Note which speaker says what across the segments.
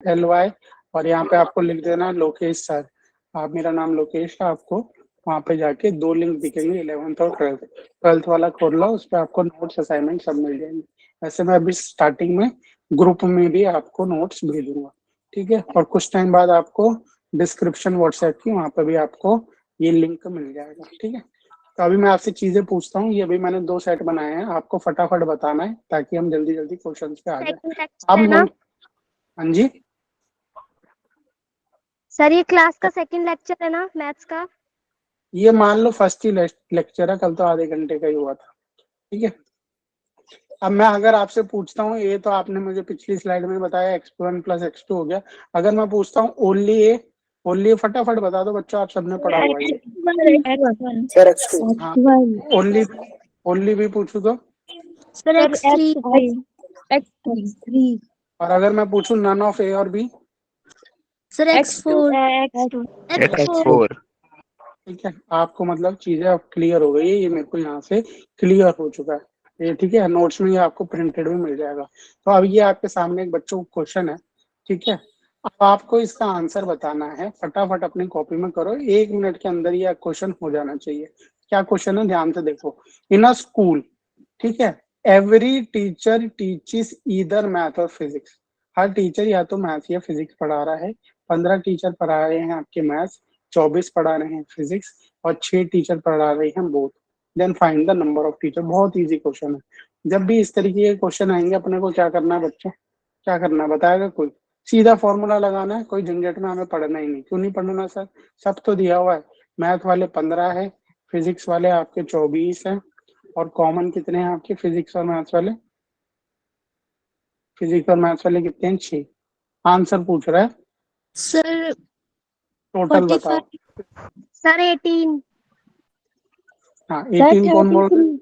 Speaker 1: LY, और यहाँ पे आपको लिख देना है लोकेश सर। आप, मेरा नाम लोकेश है, आपको वहाँ पे जाके 2 लिंक दिखेंगे, 11th और 12th वाला खोल लो, उस पर आपको नोट्स असाइनमेंट सब मिल जाएंगे। वैसे मैं अभी स्टार्टिंग में ग्रुप में भी आपको नोट्स भेजूंगा, ठीक है। और कुछ टाइम बाद आपको डिस्क्रिप्शन व्हाट्सएप की, वहाँ पे भी आपको ये लिंक मिल जाएगा, ठीक है। तो अभी मैं आपसे चीजें पूछता हूँ, ये अभी मैंने 2 सेट बनाए हैं, आपको फटाफट बताना है ताकि हम जल्दी जल्दी क्वेश्चंस पे आ जाए। आप हाँ जी
Speaker 2: सर, ये क्लास का सेकंड लेक्चर है ना मैथ्स का?
Speaker 1: ये मान लो फर्स्ट ही लेक्चर है, कल तो आधे घंटे का ही हुआ था, ठीक है। अब मैं अगर आपसे पूछता हूँ, ये तो आपने मुझे पिछली स्लाइड में बताया x1 + x2 हो गया। अगर मैं पूछता हूँ ओनली ए, फटाफट बता दो बच्चों, आप सबने पढ़ा हुआ है ये।
Speaker 3: Sir x2।
Speaker 1: हाँ, ओनली भी पूछू तो?
Speaker 2: Sir
Speaker 4: x3।
Speaker 1: और अगर मैं पूछूं नन ऑफ ए और बी?
Speaker 2: Sir x4
Speaker 3: x4।
Speaker 1: ठीक है, आपको मतलब चीजें अब क्लियर हो गई है, ये मेरे को यहाँ से क्लियर हो चुका है ये, ठीक है। नोट्स में ये आपको प्रिंटेड भी मिल जाएगा। तो अब ये आपके सामने एक बच्चों को क्वेश्चन है, ठीक है। अब आपको इसका आंसर बताना है, फटाफट अपनी कॉपी में करो, 1 मिनट के अंदर ये क्वेश्चन हो जाना चाहिए। क्या क्वेश्चन है, ध्यान से देखो। इन अ स्कूल, ठीक है, एवरी टीचर टीचिस ईदर मैथ और फिजिक्स। हर टीचर या तो मैथ या फिजिक्स पढ़ा रहा है। 15 टीचर पढ़ा रहे हैं आपके मैथ्स, 24 पढ़ा रहे हैं फिजिक्स, और 6 टीचर पढ़ा रहे हैं both. Then find the number of teacher. बहुत इजी क्वेश्चन है। जब भी इस तरीके के क्वेश्चन आएंगे, अपने को क्या करना है बच्चों, क्या करना है बताएगा कोई? सीधा फॉर्मूला लगाना है, कोई झंझट में हमें पढ़ना ही नहीं। क्यों नहीं पढ़ना सर, सब तो दिया हुआ है। मैथ वाले 15 है, फिजिक्स वाले आपके 24 है, और कॉमन कितने हैं आपके फिजिक्स और मैथ्स वाले? फिजिक्स और मैथ्स वाले कितने हैं? 6। आंसर पूछ रहा है,
Speaker 2: सर
Speaker 1: टोटल बताओ।
Speaker 2: सर 18।
Speaker 1: हाँ 18 कौन बोल रहे?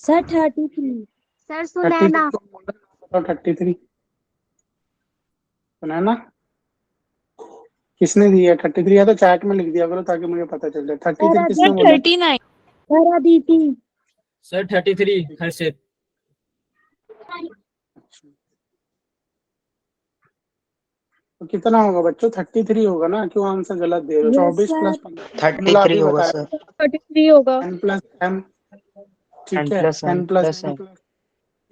Speaker 4: सर 33।
Speaker 2: सर
Speaker 1: 33
Speaker 2: सुनैना।
Speaker 1: कौन बोल रहे? बताओ 33 सुनैना किसने दी है? 33 या तो चैट में लिख दिया करो ताकि मुझे पता चल जाए। 33 किसने बोला?
Speaker 4: 39। सर अदिति।
Speaker 3: सर 33 हर्षित।
Speaker 1: तो कितना होगा बच्चों? 33 होगा ना, क्यों आंसर गलत दे रहे हो? 24 + 15
Speaker 3: 33 होगा सर।
Speaker 4: 33 होगा।
Speaker 1: n + m, ठीक है,
Speaker 3: n
Speaker 1: n + m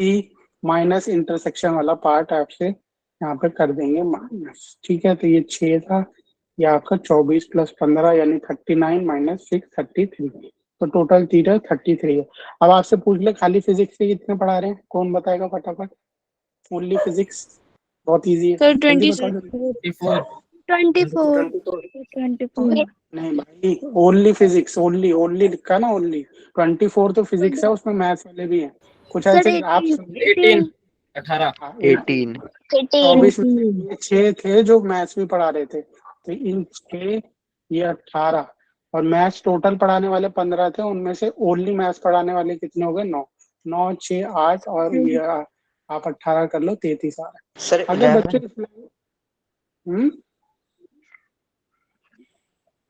Speaker 1: e minus intersection वाला पार्ट आपसे यहाँ पे कर देंगे माइनस, ठीक है। तो ये 6 था, ये आपका 24 + 15 यानी 39 - 6 33। तो टोटल टीचर 33 है। अब आपसे पूछ ले खाली फिजिक्स के कितने पढ़ा रहे हैं, कौन बताएगा फटाफट? ओनली फिजिक्स, बहुत इजी है,
Speaker 4: सर
Speaker 1: जल्दी
Speaker 4: 20।
Speaker 1: बताओ जल्दी।
Speaker 2: 24।
Speaker 4: 24।
Speaker 1: नहीं भाई, ओनली फिजिक्स, ओनली लिखा है ना, ओनली। 24 तो फिजिक्स है, उसमें मैथ्स वाले भी हैं कुछ
Speaker 2: सर
Speaker 1: ऐसे। आप
Speaker 3: 18 18
Speaker 1: 18 24 में से ये 6 थे जो मैथ्स भी पढ़ा रहे थे, तो इन 6, ये 18, और मैथ्स टोटल पढ़ाने वाले 15 थे, उनमें से ओनली मैथ्स पढ़ाने वाले कितने हो गए? 9। 9 6 8, और ये आप 18 कर लो, 33 आ रहा है।
Speaker 3: सर
Speaker 1: अगर
Speaker 3: 11।
Speaker 1: बच्चे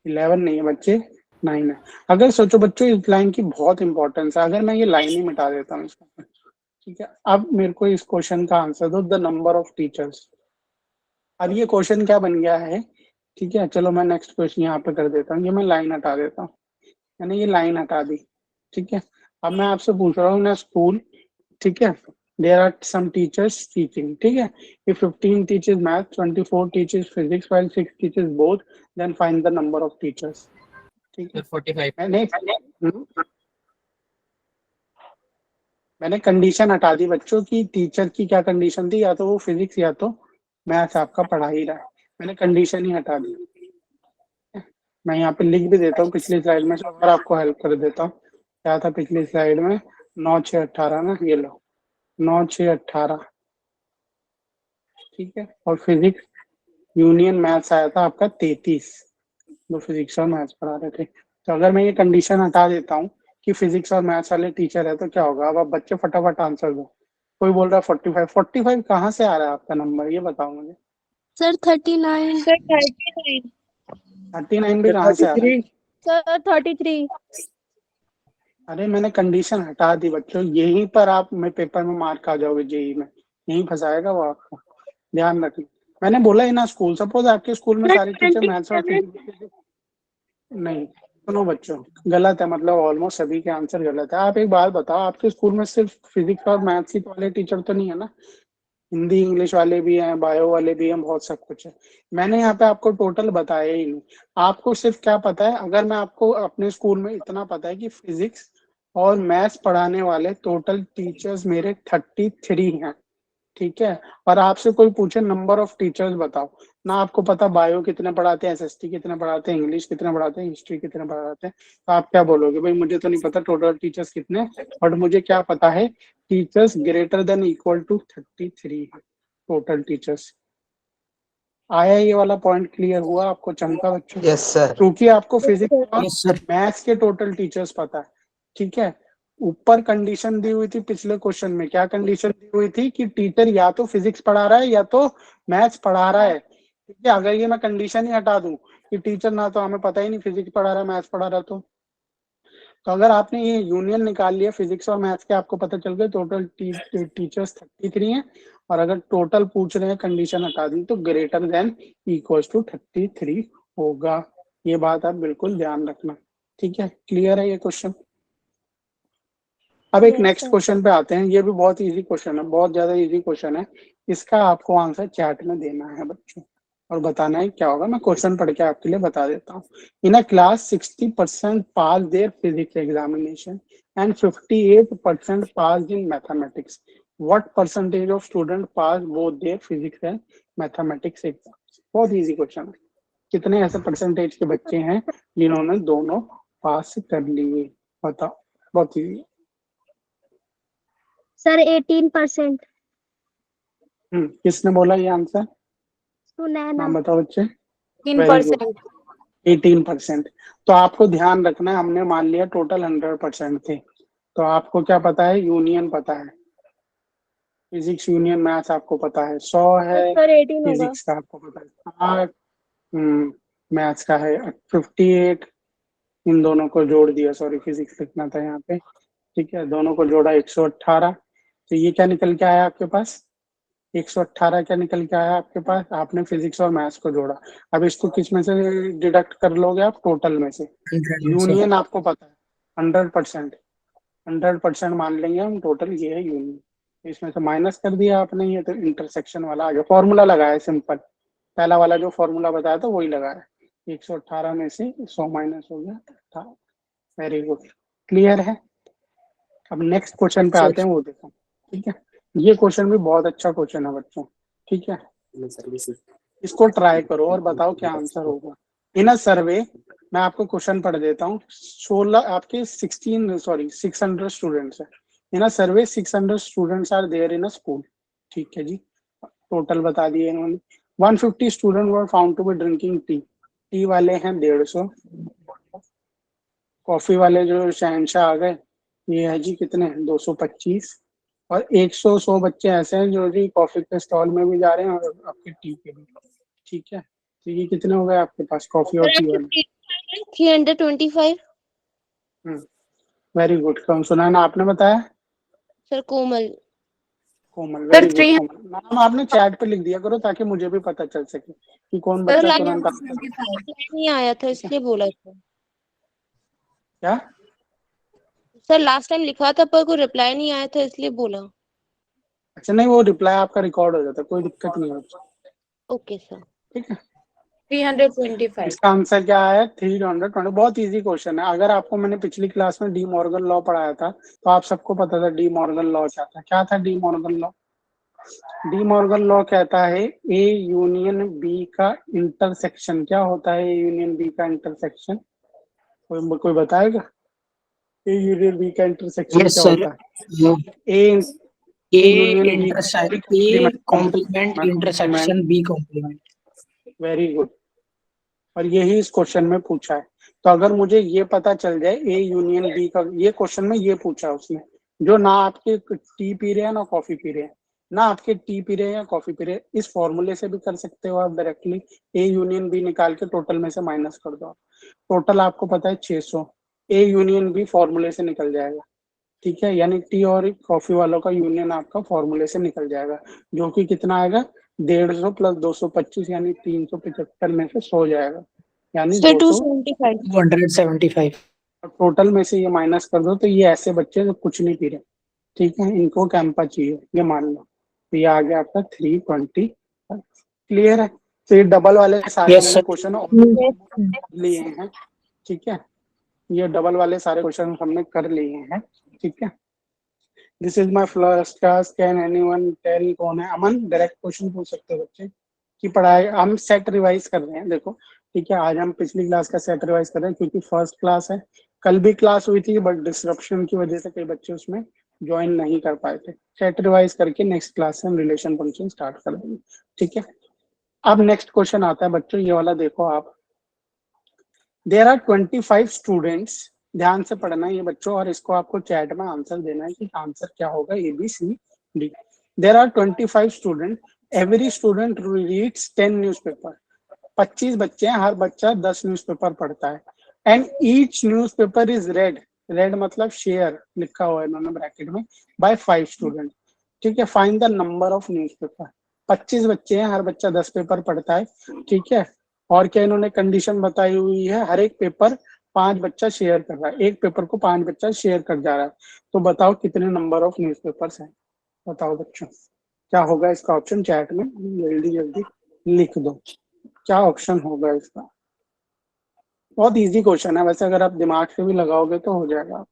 Speaker 1: 11 नहीं है बच्चे, 9 है। अगर सोचो बच्चों, इस लाइन की बहुत इंपॉर्टेंस है, अगर मैं ये लाइन ही मिटा देता हूँ इसका, ठीक है। अब मेरे को इस क्वेश्चन का आंसर दो, द नंबर ऑफ टीचर्स। अब ये क्वेश्चन क्या बन गया है, ठीक है। चलो मैं नेक्स्ट क्वेश्चन यहाँ पे कर देता हूँ, ये मैं लाइन हटा देता हूँ, मैंने ये लाइन हटा दी, ठीक है। अब मैं आपसे पूछ रहा हूँ ना स्कूल, ठीक है, there are some teachers teaching, ठीक है। if 15 teaches math, 24 teaches physics, while 6 teaches both, then find the number of teachers, ठीक है।
Speaker 3: 45।
Speaker 1: मैंने कंडीशन हटा दी बच्चों की, टीचर की क्या कंडीशन थी, या तो वो फिजिक्स या तो मैथ्स आपका पढ़ा ही रहा है, मैंने कंडीशन ही हटा दी। मैं यहाँ पे लिख भी देता हूँ पिछली स्लाइड में, और आपको हेल्प कर देता हूँ। क्या था पिछली स्लाइड में? 9 6 18 ना, ये लो 9 6 18, ठीक है। और फिजिक्स यूनियन मैथ्स आया था आपका 33, जो फिजिक्स और मैथ्स पढ़ा रहे थे। तो अगर मैं ये कंडीशन हटा देता हूँ कि फिजिक्स और मैथ्स वाले टीचर है, तो क्या होगा? अब आप बच्चे फटाफट आंसर दो। कोई बोल रहा है 45। 45 कहाँ से आ रहा है आपका नंबर, ये बताओ मुझे।
Speaker 2: सर 39।
Speaker 4: सर 39।
Speaker 1: 39 भी कहाँ से आ रहा है?
Speaker 4: सर 33।
Speaker 1: अरे मैंने कंडीशन हटा दी बच्चों, यहीं पर आप में पेपर में मार्क आ जाओगे जेई में, यहीं फंसाएगा वो आपको, ध्यान रखना। मैंने बोला इन स्कूल, सपोज आपके स्कूल में
Speaker 2: सर
Speaker 1: सारे टीचर मैथ्स और
Speaker 2: 27।
Speaker 1: फिजिक्स, नहीं सुनो बच्चों, गलत है, मतलब ऑलमोस्ट सभी के आंसर गलत है। आप एक बात बताओ, आपके स्कूल में सिर्फ फिजिक्स और मैथ्स ही वाले टीचर तो नहीं है ना? हिंदी इंग्लिश वाले भी हैं, बायो वाले भी हैं, बहुत सब कुछ है। मैंने यहाँ पे आपको टोटल बताया ही नहीं। आपको सिर्फ क्या पता है, अगर मैं आपको अपने स्कूल में इतना पता है कि फिजिक्स और मैथ्स पढ़ाने वाले टोटल टीचर्स मेरे 33 हैं, ठीक है। और आपसे कोई पूछे नंबर ऑफ टीचर्स बताओ, ना आपको पता बायो कितने पढ़ाते हैं, एसएसटी कितने पढ़ाते हैं, इंग्लिश कितने पढ़ाते हैं, हिस्ट्री कितने पढ़ाते हैं, तो आप क्या बोलोगे? भाई मुझे तो नहीं पता टोटल टीचर्स कितने, बट मुझे क्या पता है, teachers greater than equal to 33 है टोटल टीचर्स। आया ये वाला पॉइंट क्लियर हुआ आपको? चमका बच्चों?
Speaker 3: Yes sir.
Speaker 1: क्योंकि आपको फिजिक्स और
Speaker 3: यस सर।
Speaker 1: मैथ्स के टोटल टीचर्स पता है, ठीक है। ऊपर कंडीशन दी हुई थी पिछले क्वेश्चन में, क्या कंडीशन दी हुई थी कि टीचर या तो फिजिक्स पढ़ा रहा है या तो मैथ्स पढ़ा रहा है, ठीक है। अगर ये मैं कंडीशन ही हटा दूं कि टीचर ना तो हमें पता ही नहीं फिजिक्स पढ़ा रहा है मैथ्स पढ़ा रहा है, तो अगर आपने ये यूनियन निकाल लिया फिजिक्स और मैथ्स के, आपको पता चल गया टोटल टीचर्स 33 हैं। और अगर टोटल पूछ रहे हैं, कंडीशन हटा दी, तो ग्रेटर देन इक्वल्स टू 33 होगा। ये बात आप बिल्कुल ध्यान रखना, ठीक है। क्लियर है ये क्वेश्चन? अब एक
Speaker 4: Yes,
Speaker 1: नेक्स्ट
Speaker 4: sir.
Speaker 1: क्वेश्चन पे आते हैं। ये भी बहुत इजी क्वेश्चन है, बहुत ज्यादा इजी क्वेश्चन है। इसका आपको आंसर चैट में देना है बच्चों, और बताना है क्या होगा। मैं क्वेश्चन पढ़ के आपके लिए बता देता हूँ। In a class 60% pass there physics examination and 58% pass in mathematics. What percentage of student pass both there physics and mathematics exams? बहुत इजी क्वेश्चन है। कितने ऐसे परसेंटेज के बच्चे हैं जिन्होंने दोनों पास कर लिए? बताओ, बहुत इजी।
Speaker 2: सर 18%।
Speaker 1: किसने बोला ये आंसर?
Speaker 2: सुनैना।
Speaker 1: नाम बताओ बच्चे।
Speaker 4: 18%।
Speaker 1: 18%। तो आपको ध्यान रखना है, हमने मान लिया टोटल 100% थे, तो आपको क्या पता है? यूनियन पता है, फिजिक्स यूनियन मैथ्स आपको पता है। 100 है
Speaker 4: सर 18 होगा।
Speaker 1: फिजिक्स का, आपको पता है 8 मैथ्स का है 58। इन दोनों को जोड़ दिया, सॉरी फिजिक्स लिखना था यहाँ पे, ठीक है। दोनों को जोड़ा 118। तो ये क्या निकल के आया आपके पास? 118 क्या निकल के आया आपके पास? आपने फिजिक्स और मैथ्स को जोड़ा। अब इसको किस में से डिडक्ट कर लोगे आप? टोटल में से। यूनियन आपको पता है 100%, 100% मान लेंगे हम टोटल, ये है यूनियन। इसमें से माइनस कर दिया आपने, ये तो इंटरसेक्शन वाला आ गया। फॉर्मूला लगाया सिंपल, पहला वाला जो फॉर्मूला बताया था वही लगाया। 118 में से 100 माइनस हो गया। वेरी गुड, क्लियर है। अब नेक्स्ट क्वेश्चन पे आते हैं, वो देखो, ठीक है। ये क्वेश्चन भी बहुत अच्छा क्वेश्चन है बच्चों, ठीक है। इसको ट्राई करो और बताओ क्या आंसर होगा। इन अ सर्वे, मैं आपको क्वेश्चन पढ़ देता हूँ। 600 स्टूडेंट्स है। In a survey 600 students are there in a school, ठीक है जी। टोटल बता दिए इन्होंने। 150 student were found to be drinking tea. Tea वाले हैं 150, कॉफी वाले जो शहनशाह आ गए, ये है जी कितने? 225। और 100 बच्चे ऐसे हैं जो जी कॉफी के स्टॉल में भी जा रहे हैं और आपके टी के भी, ठीक है। तो ये कितने हो गए आपके पास कॉफी और टी वाले?
Speaker 2: 325।
Speaker 1: Very good. कौन सुना ना आपने बताया?
Speaker 2: सर कोमल।
Speaker 1: कोमल,
Speaker 4: सर
Speaker 1: वेरी गुड
Speaker 4: 300।
Speaker 1: कोमल। नाम आपने चैट पे लिख दिया करो ताकि मुझे भी पता चल सके कि कौन
Speaker 2: सर
Speaker 1: बच्चा तुरंत आंसर।
Speaker 2: 325 नहीं आया था इसलिए बोला था।
Speaker 1: क्या?
Speaker 2: सर लास्ट टाइम लिखा था पर कोई रिप्लाई नहीं आया था इसलिए बोला।
Speaker 1: अच्छा, नहीं वो रिप्लाई आपका रिकॉर्ड हो जाता है, कोई दिक्कत नहीं है,
Speaker 2: ओके सर।
Speaker 1: ठीक है।
Speaker 4: 325।
Speaker 1: इसका आंसर क्या है? 320। बहुत इजी क्वेश्चन है। अगर आपको मैंने पिछली क्लास में डी मॉर्गन लॉ पढ़ाया था तो आप सबको पता था डी मॉर्गन लॉ क्या था। क्या था De Morgan law? De Morgan law कहता है ए यूनियन बी का इंटरसेक्शन। क्या होता है ए यूनियन बी का इंटरसेक्शन? कोई बताएगा? ए यूनियन बी का इंटरसेक्शन
Speaker 3: यस
Speaker 1: क्या
Speaker 3: सर।
Speaker 1: होता है? A
Speaker 3: A
Speaker 1: union B
Speaker 3: A complement intersection B complement.
Speaker 1: Very good. और यही इस क्वेश्चन में पूछा है। तो अगर मुझे ये पता चल जाए ए यूनियन बी का, ये क्वेश्चन में ये पूछा है उसने, जो ना आपके टी पी रहे हैं ना कॉफी पी रहे हैं, ना आपके टी पी रहे हैं या कॉफी पी रहे हैं, इस फॉर्मूले से भी कर सकते हो आप डायरेक्टली। ए यूनियन बी निकाल के टोटल में से माइनस कर दो। टोटल आपको पता है 600, ए यूनियन बी फॉर्मूले से निकल जाएगा, ठीक है। यानी टी और कॉफी वालों का यूनियन आपका फॉर्मूले से निकल जाएगा, जो कि कितना आएगा? 150 प्लस 225 यानी 375 में से 100 जाएगा, यानी
Speaker 2: सर
Speaker 1: 200।
Speaker 2: 275।
Speaker 3: 275।
Speaker 1: टोटल में से ये माइनस कर दो तो ये ऐसे बच्चे जो कुछ नहीं पी रहे, ठीक है, इनको कैंपा चाहिए, ये मान लो। तो ये आ गया आपका 320। क्लियर है? तो ये डबल वाले सारे
Speaker 3: Yes,
Speaker 1: मैंने
Speaker 3: sir.
Speaker 1: क्वेश्चन लिए हैं, ठीक है, ये डबल वाले सारे क्वेश्चन हमने कर लिए हैं, ठीक है। This is my first class, can anyone tell कौन है अमन? डायरेक्ट क्वेश्चन पूछ सकते हो बच्चे की पढ़ाई। हम सेट रिवाइज कर रहे हैं, देखो ठीक है, आज हम पिछली क्लास का सेट रिवाइज कर रहे हैं क्योंकि फर्स्ट क्लास है। कल भी क्लास हुई थी बट डिसरप्शन की वजह से कई बच्चे उसमें ज्वाइन नहीं कर पाए थे। सेट रिवाइज करके नेक्स्ट क्लास से हम रिलेशन फंक्शन स्टार्ट कर देंगे, ठीक है। अब नेक्स्ट क्वेश्चन आता है बच्चों, ये वाला देखो आप। देयर आर 25 स्टूडेंट्स, ध्यान से पढ़ना ये बच्चों, और इसको आपको चैट में आंसर देना है कि आंसर क्या होगा, ABCD। There are 25 student, every student reads 10 newspaper. 25 बच्चे हैं, हर बच्चा 10 न्यूज़पेपर पढ़ता है। And each newspaper is read, read मतलब शेयर लिखा हुआ है इन्होंने ब्रैकेट में, बाय 5 स्टूडेंट, ठीक है। Find the number of newspaper. 25 बच्चे हैं, हर बच्चा 10 पेपर पढ़ता है, ठीक है। और क्या इन्होंने कंडीशन बताई हुई है, हर एक पेपर 5 बच्चा शेयर कर रहा है, एक पेपर को 5 बच्चा शेयर कर जा रहा है। तो बताओ कितने नंबर ऑफ न्यूज़पेपर्स हैं, बताओ बच्चों क्या होगा इसका ऑप्शन, चैट में जल्दी जल्दी लिख दो, क्या ऑप्शन होगा इसका। बहुत इजी क्वेश्चन है वैसे, अगर आप दिमाग से भी लगाओगे तो हो जाएगा।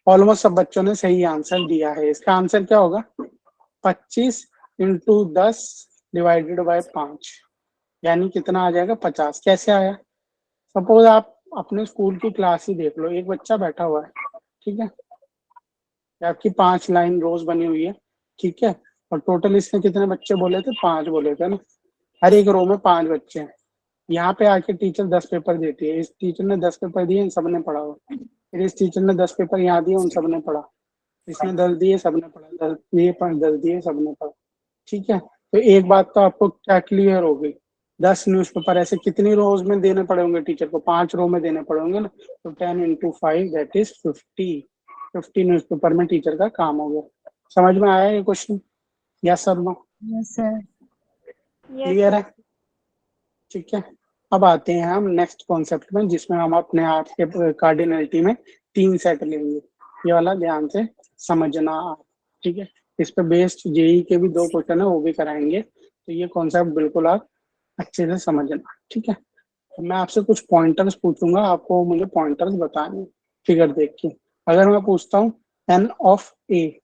Speaker 1: ऑलमोस्ट सब बच्चों ने सही आंसर दिया है। इसका आंसर क्या होगा, 25 इंटू 10 डिवाइडेड बाय 5, यानी कितना आ जाएगा, 50। कैसे आया? सपोज आप अपने स्कूल की क्लास ही देख लो, एक बच्चा बैठा हुआ है, ठीक है, आपकी 5 लाइन रोज बनी हुई है, ठीक है, और टोटल इसने कितने बच्चे बोले थे, 5 बोले थे ना। हर एक रो में 5 बच्चे हैं। यहाँ पे आके टीचर 10 पेपर देती है, इस टीचर ने 10 पेपर दिए, इन सबने पढ़ा हुआ। फिर इस टीचर ने 10 पेपर यहाँ दिए, उन सबने पढ़ा। इसने 10 दिए, सबने पढ़ा, 10 दिए, 10 दिए, सबने पढ़ा, ठीक है। तो एक बात तो आपको क्या क्लियर हो गई, 10 न्यूज़पेपर ऐसे कितनी रोज में देने पड़े होंगे टीचर को, 5 रो में देने पड़े होंगे ना। तो 10 इंटू 5 दैट इज 50 न्यूज़पेपर में टीचर का काम हो गया। समझ में आया ये question? Yes sir, no?
Speaker 5: Yes sir.
Speaker 1: Clear है? ठीक है। अब आते हैं हम नेक्स्ट कॉन्सेप्ट में, जिसमें हम अपने आप के कार्डिनलिटी में 3 सेट लेंगे। ये वाला ध्यान से समझना आप, ठीक है। इस पे बेस्ड जेई के भी 2 क्वेश्चन है, वो भी कराएंगे। तो ये कॉन्सेप्ट बिल्कुल आप अच्छे से समझना, ठीक है। तो मैं आपसे कुछ पॉइंटर्स पूछूंगा, आपको मुझे पॉइंटर्स बताने फिगर देख के। अगर मैं पूछता हूँ N of A,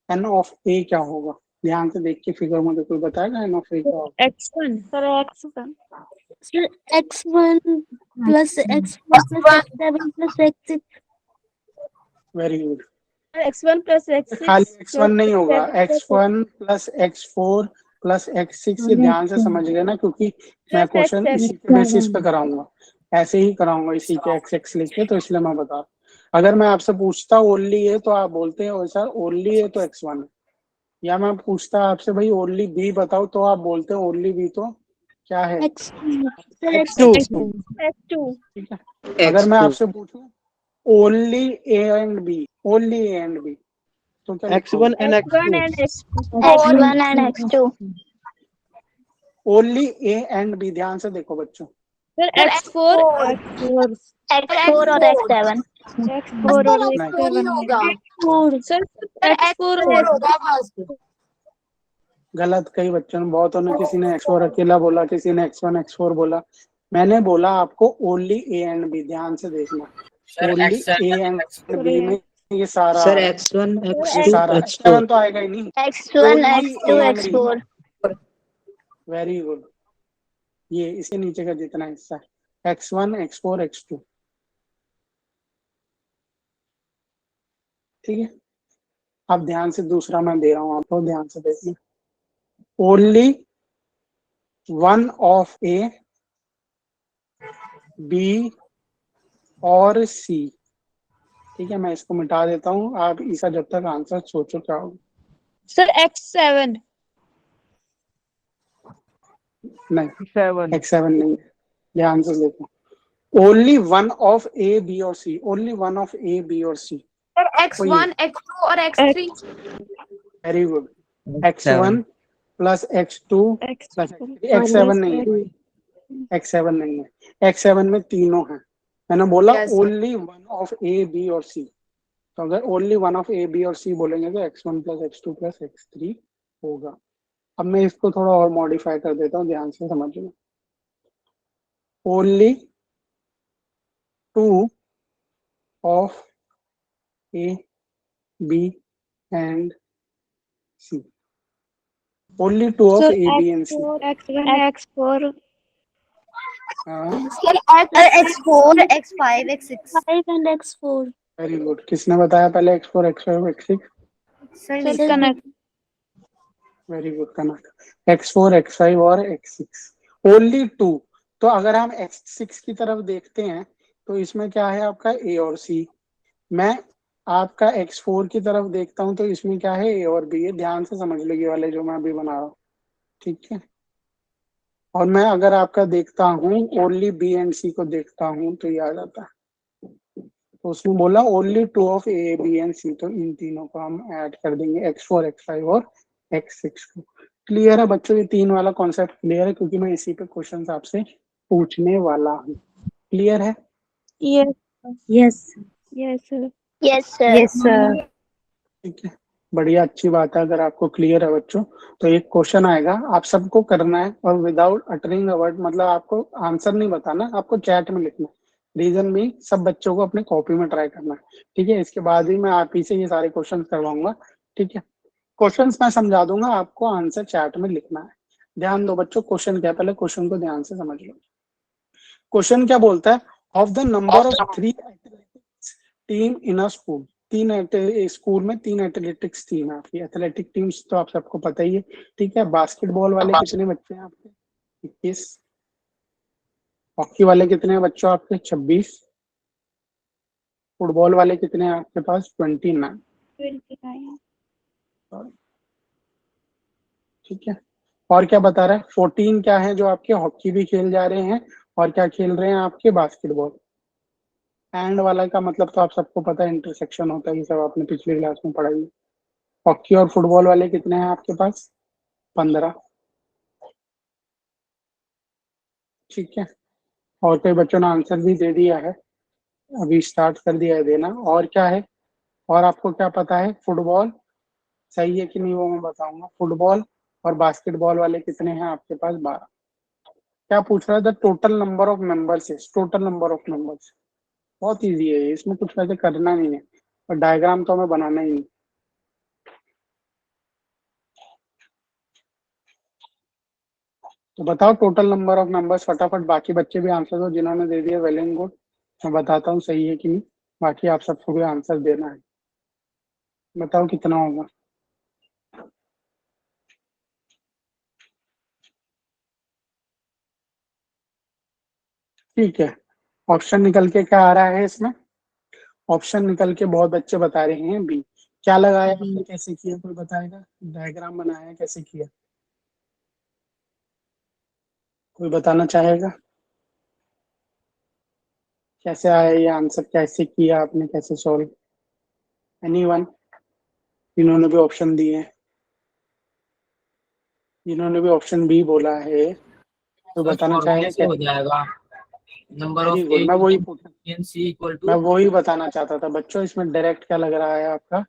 Speaker 1: N of A क्या होगा, ध्यान से देख के फिगर मुझे कोई बताएगा एन ऑफ ए क्या होगा?
Speaker 2: X1।
Speaker 5: Sir x1 sir x1 plus x4 plus x7 plus x6।
Speaker 1: Very good.
Speaker 2: X1 plus X6
Speaker 1: खाली x1 नहीं होगा,
Speaker 2: plus
Speaker 1: x1 plus x4 plus x6, ये ध्यान से समझ लेना क्योंकि मैं क्वेश्चन इसी के बेसिस पे कराऊंगा, ऐसे ही कराऊंगा इसी के x लिख के, तो इसलिए मैं बता। अगर मैं आपसे पूछता ओनली ए तो आप बोलते हैं सर ओनली ए तो x1 है, या मैं पूछता आपसे भाई ओनली बी बताओ तो आप बोलते हैं ओनली बी तो क्या है,
Speaker 2: X2।
Speaker 1: ठीक है। अगर मैं आपसे पूछूं only A and B, only A and B, तो क्या
Speaker 6: X1 and
Speaker 2: X1
Speaker 6: X2.
Speaker 2: and X2।
Speaker 5: x1 and x2
Speaker 1: only A and B, ध्यान से देखो बच्चों।
Speaker 2: सर X4
Speaker 5: x4 और x7
Speaker 2: X4 और X7 सर X4 और
Speaker 1: गलत, कई बच्चों ने, बहुतों ने, किसी ने x4 अकेला बोला, किसी ने x1 x4 बोला। मैंने बोला आपको ओनली ए एंड बी, ध्यान से देखना, ओनली ए एंड बी में ये सारा,
Speaker 3: सर x1
Speaker 1: ये
Speaker 3: x2
Speaker 1: सारा
Speaker 3: x4
Speaker 1: x7 तो आएगा ही नहीं,
Speaker 5: x1
Speaker 1: Only
Speaker 5: x2
Speaker 1: A and B.
Speaker 5: x4
Speaker 1: very good. ये इसके नीचे का जितना हिस्सा है x1 x4 x2, ठीक है। अब ध्यान से दूसरा मैं दे रहा हूँ आपको, ध्यान से देखिए, only one of A B और सी, ठीक है। मैं इसको मिटा देता हूँ, आप इसका जब तक आंसर सोचो क्या होगा।
Speaker 2: सर X7
Speaker 1: नहीं,
Speaker 6: 7.
Speaker 1: x7 नहीं है, ध्यान से देखो, only one of A B और C, only one of A B और सी।
Speaker 4: सर x1 x2 और x3।
Speaker 1: Very good, x1 plus x2 plus x7 नहीं है, x7 नहीं है, x7 में तीनों हैं। मैंने बोला
Speaker 4: Yes, sir.
Speaker 1: Only one of A B और सी, तो अगर only one of A B और सी बोलेंगे तो x1 plus x2 plus x3 होगा। अब मैं इसको थोड़ा और मॉडिफाई कर देता हूँ, ध्यान से समझना। Only two of A B and C, only two of
Speaker 5: So
Speaker 1: A B and C.
Speaker 5: X1, X4,
Speaker 6: x4, x5, x6.
Speaker 5: 5 and X4.
Speaker 1: Very good, किसने बताया पहले x4 x5 x6?
Speaker 6: Sir,
Speaker 5: Sir, connect.
Speaker 1: Very good, Kanak, x4 x5 और x6 only to. तो अगर हम x6 की तरफ देखते हैं तो इसमें क्या है आपका a और c। मैं आपका x4 की तरफ देखता हूं तो इसमें क्या है, a और b है। ध्यान से समझ लो ये वाले जो मैं अभी बना रहा हूँ, ठीक है। और मैं अगर आपका देखता हूँ ओनली b एंड c को देखता हूँ तो ये आ जाता है। तो उसने बोला only two of A B and C, तो इन तीनों को हम ऐड कर देंगे, x4 x5 और x6 को। क्लियर है बच्चों, ये तीन वाला कॉन्सेप्ट क्लियर है, क्योंकि मैं इसी पे क्वेश्चन आपसे पूछने वाला हूँ। क्लियर है?
Speaker 5: Yes,
Speaker 6: yes.
Speaker 5: yes, sir.
Speaker 6: Yes, sir. Yes, sir.
Speaker 1: ठीक है, बढ़िया, अच्छी बात है। अगर आपको क्लियर है बच्चों, तो एक क्वेश्चन आएगा, आप सबको करना है और विदाउट अटरिंग अ वर्ड, मतलब आपको आंसर नहीं बताना, आपको चैट में लिखना है। रीजन भी सब बच्चों को अपने कॉपी में ट्राई करना है, ठीक है। इसके बाद ही मैं आप ही से ये सारे क्वेश्चन करवाऊंगा, ठीक है। क्वेश्चंस मैं समझा दूंगा, आपको आंसर चैट में लिखना है। ध्यान दो बच्चों, क्वेश्चन क्या, पहले क्वेश्चन को ध्यान से समझ लो। क्वेश्चन क्या बोलता है, of the number of 3 athletics team in a school. School में 3 एथलेटिक्स टीम है आपकी। एथलेटिक टीम्स तो आप सबको पता ही है, ठीक है। बास्केटबॉल वाले कितने बच्चे हैं आपके? 21। हॉकी वाले कितने हैं बच्चों आपके? 26। फुटबॉल वाले कितने हैं आपके पास? 29।
Speaker 5: 29.
Speaker 1: ठीक है। और क्या बता रहा है? 14 क्या है जो आपके हॉकी भी खेल जा रहे हैं, और क्या खेल रहे हैं आपके? बास्केटबॉल। एंड वाला का मतलब तो आप सबको पता है, इंटरसेक्शन होता है, ये सब आपने पिछली क्लास में पढ़ा ही। हॉकी और फुटबॉल वाले कितने हैं आपके पास? 15। ठीक है। और कई बच्चों ने आंसर भी दे दिया है, अभी स्टार्ट कर दिया है देना। और क्या है, और आपको क्या पता है? फुटबॉल सही है कि नहीं वो मैं बताऊंगा। फुटबॉल और बास्केटबॉल वाले कितने हैं आपके पास? 12। क्या पूछ रहा है? The total number of members है, टोटल नंबर ऑफ मेंबर्स। बहुत इजी है ये, इसमें कुछ वैसे करना नहीं है, और डायग्राम तो हमें बनाना ही नहीं। तो बताओ टोटल नंबर ऑफ मेंबर्स फटाफट, बाकी बच्चे भी आंसर दो जिन्होंने दे दिया, वेल एंड गुड। मैं बताता हूँ सही है कि नहीं, बाकी आप सबको भी आंसर देना है। बताओ कितना होगा? ठीक है, ऑप्शन निकल के क्या आ रहा है इसमें? ऑप्शन निकल के बहुत बच्चे बता रहे हैं बी। क्या लगाया आपने, कैसे किया, कोई बताएगा? डायग्राम बनाया, कैसे किया, कोई बताना चाहेगा? कैसे आया ये आंसर, कैसे किया आपने, कैसे सॉल्व? एनीवन? इन्होंने भी ऑप्शन दिए हैं, इन्होंने भी ऑप्शन बी बोला है, तो बताना चाहेगा
Speaker 3: कैसे हो
Speaker 1: कैसे?
Speaker 3: जाएगा? नंबर
Speaker 1: वेरी
Speaker 3: ऑफ
Speaker 1: गुड,
Speaker 3: ए
Speaker 1: मैं वही पूछा,
Speaker 3: यूनियन सी इक्वल
Speaker 1: मैं
Speaker 3: टू।
Speaker 1: वही बताना चाहता था बच्चों। इसमें डायरेक्ट क्या लग रहा है आपका,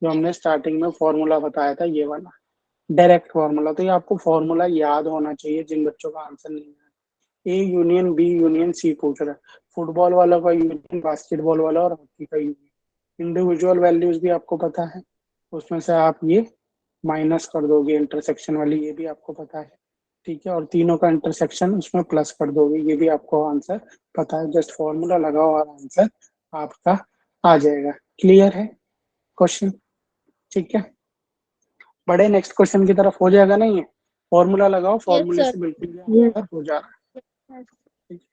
Speaker 1: जो हमने स्टार्टिंग में फॉर्मूला बताया था, ये वाला डायरेक्ट फॉर्मूला। तो ये आपको फॉर्मूला याद होना चाहिए जिन बच्चों का आंसर नहीं है। A union B union C पूछ रहा है, फुटबॉल वाला का यूनियन बास्केटबॉल वाला, और हॉकी का यूनियन। इंडिविजुअल वैल्यूज भी आपको पता है, उसमें से आप ये माइनस कर दोगे, इंटरसेक्शन वाली, ये भी आपको पता है, ठीक है। और तीनों का इंटरसेक्शन उसमें प्लस कर दोगे, ये भी आपको आंसर पता है। जस्ट फॉर्मूला लगाओ और आंसर आपका आ जाएगा। क्लियर है क्वेश्चन? ठीक है, बड़े नेक्स्ट क्वेश्चन की तरफ, हो जाएगा नहीं है? फॉर्मूला लगाओ, फॉर्मूले
Speaker 2: sir.
Speaker 1: से बिल्कुल आंसर हो जा रहा है। ठीक है।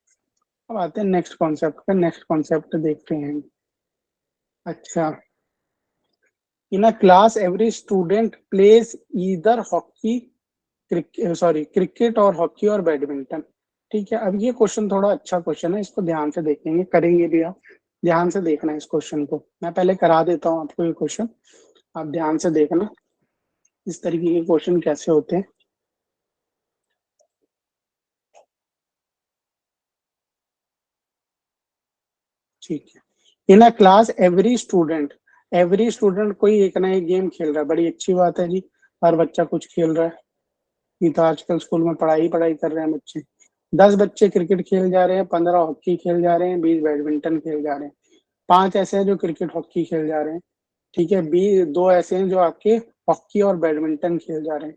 Speaker 1: अब आते हैं नेक्स्ट कॉन्सेप्ट पे। नेक्स्ट कॉन्सेप्ट देखते हैं। अच्छा, in a class every student plays either hockey, cricket और हॉकी और बैडमिंटन। ठीक है, अब ये क्वेश्चन थोड़ा अच्छा क्वेश्चन है, इसको ध्यान से देखेंगे, करेंगे भी आप, ध्यान से देखना इस क्वेश्चन को। मैं पहले करा देता हूँ आपको ये क्वेश्चन, आप ध्यान से देखना इस तरीके के क्वेश्चन कैसे होते हैं। ठीक है, in a class every student कोई एक ना एक गेम खेल रहा है, बड़ी अच्छी बात है जी, हर बच्चा कुछ खेल रहा है, नहीं तो आजकल स्कूल में पढ़ाई कर रहे हैं बच्चे। 10 बच्चे क्रिकेट खेल जा रहे हैं, 15 हॉकी खेल जा रहे हैं, 20 बैडमिंटन खेल जा रहे हैं, 5 ऐसे हैं जो क्रिकेट हॉकी खेल जा रहे हैं, ठीक है, 2 ऐसे हैं जो आपके हॉकी और बैडमिंटन खेल जा रहे हैं,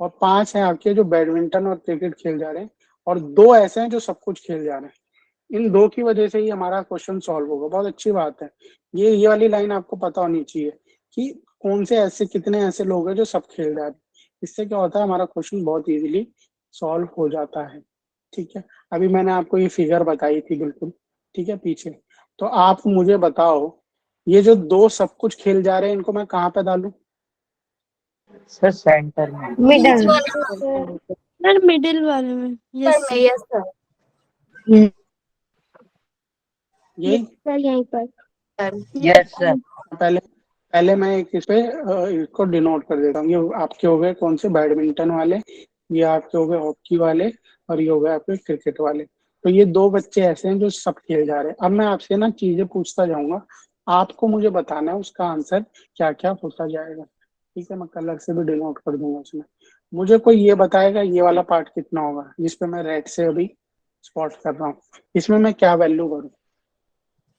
Speaker 1: और 5 हैं आपके जो बैडमिंटन और क्रिकेट खेल जा रहे हैं, और 2 ऐसे हैं जो सब कुछ खेल जा रहे हैं। इन 2 की वजह से ही हमारा क्वेश्चन सॉल्व होगा। बहुत अच्छी बात है, ये वाली लाइन आपको पता होनी चाहिए कि कौन से ऐसे, कितने ऐसे लोग हैं जो सब खेल जा रहे हैं। इससे क्या होता है, हमारा क्वेश्चन बहुत इजीली सॉल्व हो जाता है। ठीक है, अभी मैंने आपको ये फिगर बताई थी बिल्कुल, ठीक है, पीछे। तो आप मुझे बताओ, ये जो 2 सब कुछ खेल जा रहे हैं, इनको मैं कहाँ पे डालूं?
Speaker 3: सर सेंटर में।
Speaker 6: Middle.
Speaker 5: सर मिडिल वाले में। Yes
Speaker 4: Yes, sir.
Speaker 1: ये
Speaker 5: सर यहीं पर।
Speaker 3: Yes sir.
Speaker 1: पहले मैं एक इस पे इसको डिनोट कर देता हूँ। ये आपके हो गए कौन से, बैडमिंटन वाले, ये आपके हो गए हॉकी वाले, और ये हो गए आपके क्रिकेट वाले। तो ये 2 बच्चे ऐसे हैं जो सब खेल जा रहे हैं। अब मैं आपसे ना चीजें पूछता जाऊंगा, आपको मुझे बताना है उसका आंसर क्या क्या होता जाएगा। ठीक है, मैं कलर से भी डिनोट कर दूंगा उसमें। मुझे कोई ये बताएगा ये वाला पार्ट कितना होगा, जिसपे मैं रेड से अभी स्पॉट कर रहा हूँ, इसमें मैं क्या वैल्यू करूँ?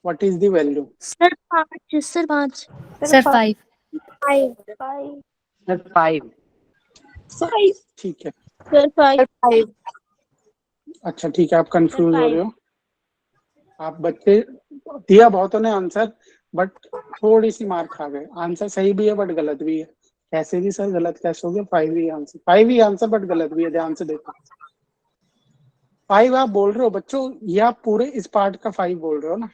Speaker 1: What is the value?
Speaker 5: Sir 5। Sir 5।
Speaker 6: Sir, 5.
Speaker 3: Sir 5।
Speaker 1: ठीक है,
Speaker 5: सर 5।
Speaker 1: अच्छा ठीक है, आप कंफ्यूज हो रहे
Speaker 5: Sir,
Speaker 1: हो। आप बच्चे, दिया बहुतों ने आंसर, बट थोड़ी सी मार खा गए। आंसर सही भी है बट गलत भी है। कैसे भी सर, गलत कैसे हो गया? 5 ही आंसर बट गलत भी है, ध्यान से देखो। 5 आप बोल रहे हो बच्चों, ये आप पूरे इस पार्ट का 5 बोल रहे हो ना?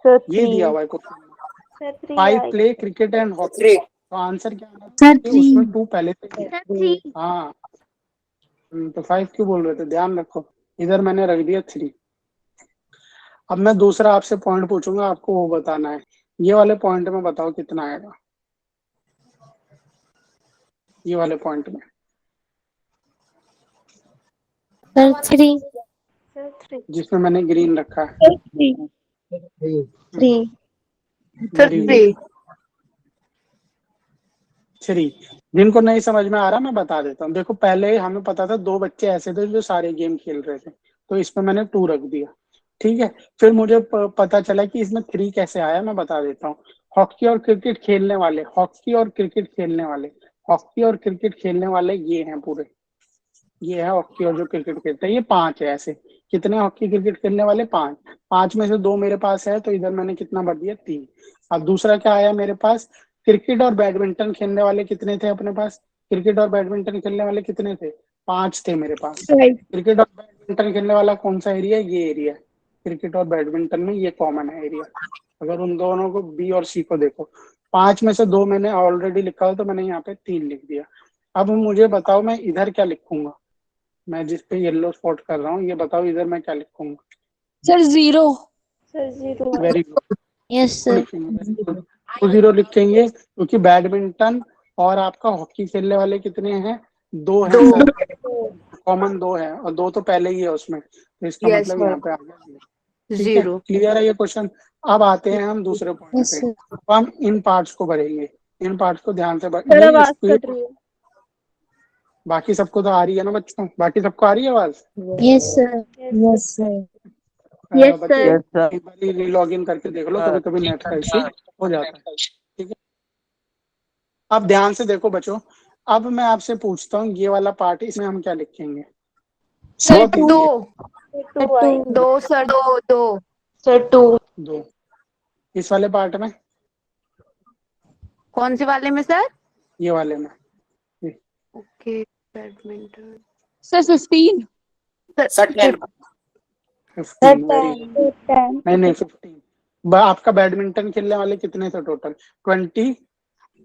Speaker 1: ये दिया हुआ है question, 5 play cricket and hockey, तो आंसर क्या आना
Speaker 6: Sir,
Speaker 1: चाहिए? उसमें
Speaker 6: 3.
Speaker 1: 2 पहले से ही है।
Speaker 5: Sir 3।
Speaker 1: हाँ, तो 5 क्यों बोल रहे थे? ध्यान रखो, इधर मैंने रख दिया 3। अब मैं दूसरा आपसे पॉइंट पूछूंगा, आपको वो बताना है। ये वाले पॉइंट में बताओ कितना आएगा, ये वाले पॉइंट में।
Speaker 5: सर 3।
Speaker 1: जिसमें मैंने ग्रीन रखा है।
Speaker 5: 3।
Speaker 1: Very good, 3। जिनको नहीं समझ में आ रहा मैं बता देता हूँ। देखो, पहले हमें पता था 2 बच्चे ऐसे थे जो सारे गेम खेल रहे थे, तो इसमें मैंने 2 रख दिया। ठीक है, फिर मुझे पता चला कि इसमें 3 कैसे आया, मैं बता देता हूँ। हॉकी और क्रिकेट खेलने वाले, हॉकी और क्रिकेट खेलने वाले, हॉकी और क्रिकेट खेलने वाले ये हैं पूरे, ये है हॉकी और जो क्रिकेट खेलते हैं, ये 5 है ऐसे। कितने हॉकी क्रिकेट खेलने वाले? 5। 5 में से 2 मेरे पास है, तो इधर मैंने कितना भर दिया? 3। अब दूसरा क्या आया मेरे पास? क्रिकेट और बैडमिंटन खेलने वाले कितने थे अपने पास? क्रिकेट और बैडमिंटन खेलने वाले कितने थे? 5 थे मेरे पास। क्रिकेट और बैडमिंटन खेलने वाला कौन सा एरिया? ये एरिया। क्रिकेट और बैडमिंटन में ये कॉमन है एरिया। अगर उन दोनों को, बी और सी को देखो, 5 में से 2 मैंने ऑलरेडी लिखा हो, तो मैंने यहाँ पे 3 लिख दिया। अब मुझे बताओ मैं इधर क्या लिखूंगा? मैं जिस पे येलो स्पॉट कर रहा हूँ, ये बताओ इधर मैं क्या लिखूंगा?
Speaker 2: Sir 0।
Speaker 1: Very good,
Speaker 5: yes sir.
Speaker 1: लिखेंगे 0 लिखेंगे, क्योंकि बैडमिंटन और आपका हॉकी खेलने वाले कितने हैं? 2 हैं सर, कॉमन 2 है, और 2 तो पहले ही है उसमें, तो इसका
Speaker 4: Yes,
Speaker 1: मतलब
Speaker 4: sir.
Speaker 1: यहाँ पे आ गया। ठीक है,
Speaker 4: 0.
Speaker 1: क्लियर है ये क्वेश्चन? अब आते हैं हम दूसरे पॉइंट
Speaker 5: यस
Speaker 1: पे।
Speaker 5: सर।
Speaker 1: तो हम इन पार्ट्स को भरेंगे, इन पार्ट्स को ध्यान से
Speaker 5: सर
Speaker 1: ये
Speaker 5: आवाज
Speaker 1: इसको,
Speaker 5: कट रही है।
Speaker 1: बाकी सबको तो आ रही है ना बच्चों? बाकी सबको आ रही है आवाज?
Speaker 5: Yes sir. Yes sir. Yes
Speaker 1: बच्चे
Speaker 5: सर।
Speaker 3: Yes sir.
Speaker 1: एक बार री लॉग इन करके देख लो, कभी कभी नेट का इश्यू हो जाता है। ठीक है, अब ध्यान से देखो बच्चों, अब मैं आपसे पूछता हूँ ये वाला पार्ट, इसमें हम क्या लिखेंगे?
Speaker 2: सर
Speaker 1: बहुत easy है।
Speaker 4: 2 sir, 2.
Speaker 2: सर 2।
Speaker 1: 2। इस वाले पार्ट में,
Speaker 4: कौन से वाले में सर?
Speaker 1: ये वाले में,
Speaker 4: okay, badminton
Speaker 2: sir 15।
Speaker 4: Sir 10.
Speaker 1: 15। Very, नहीं 15। आपका बैडमिंटन खेलने वाले कितने थे total? 20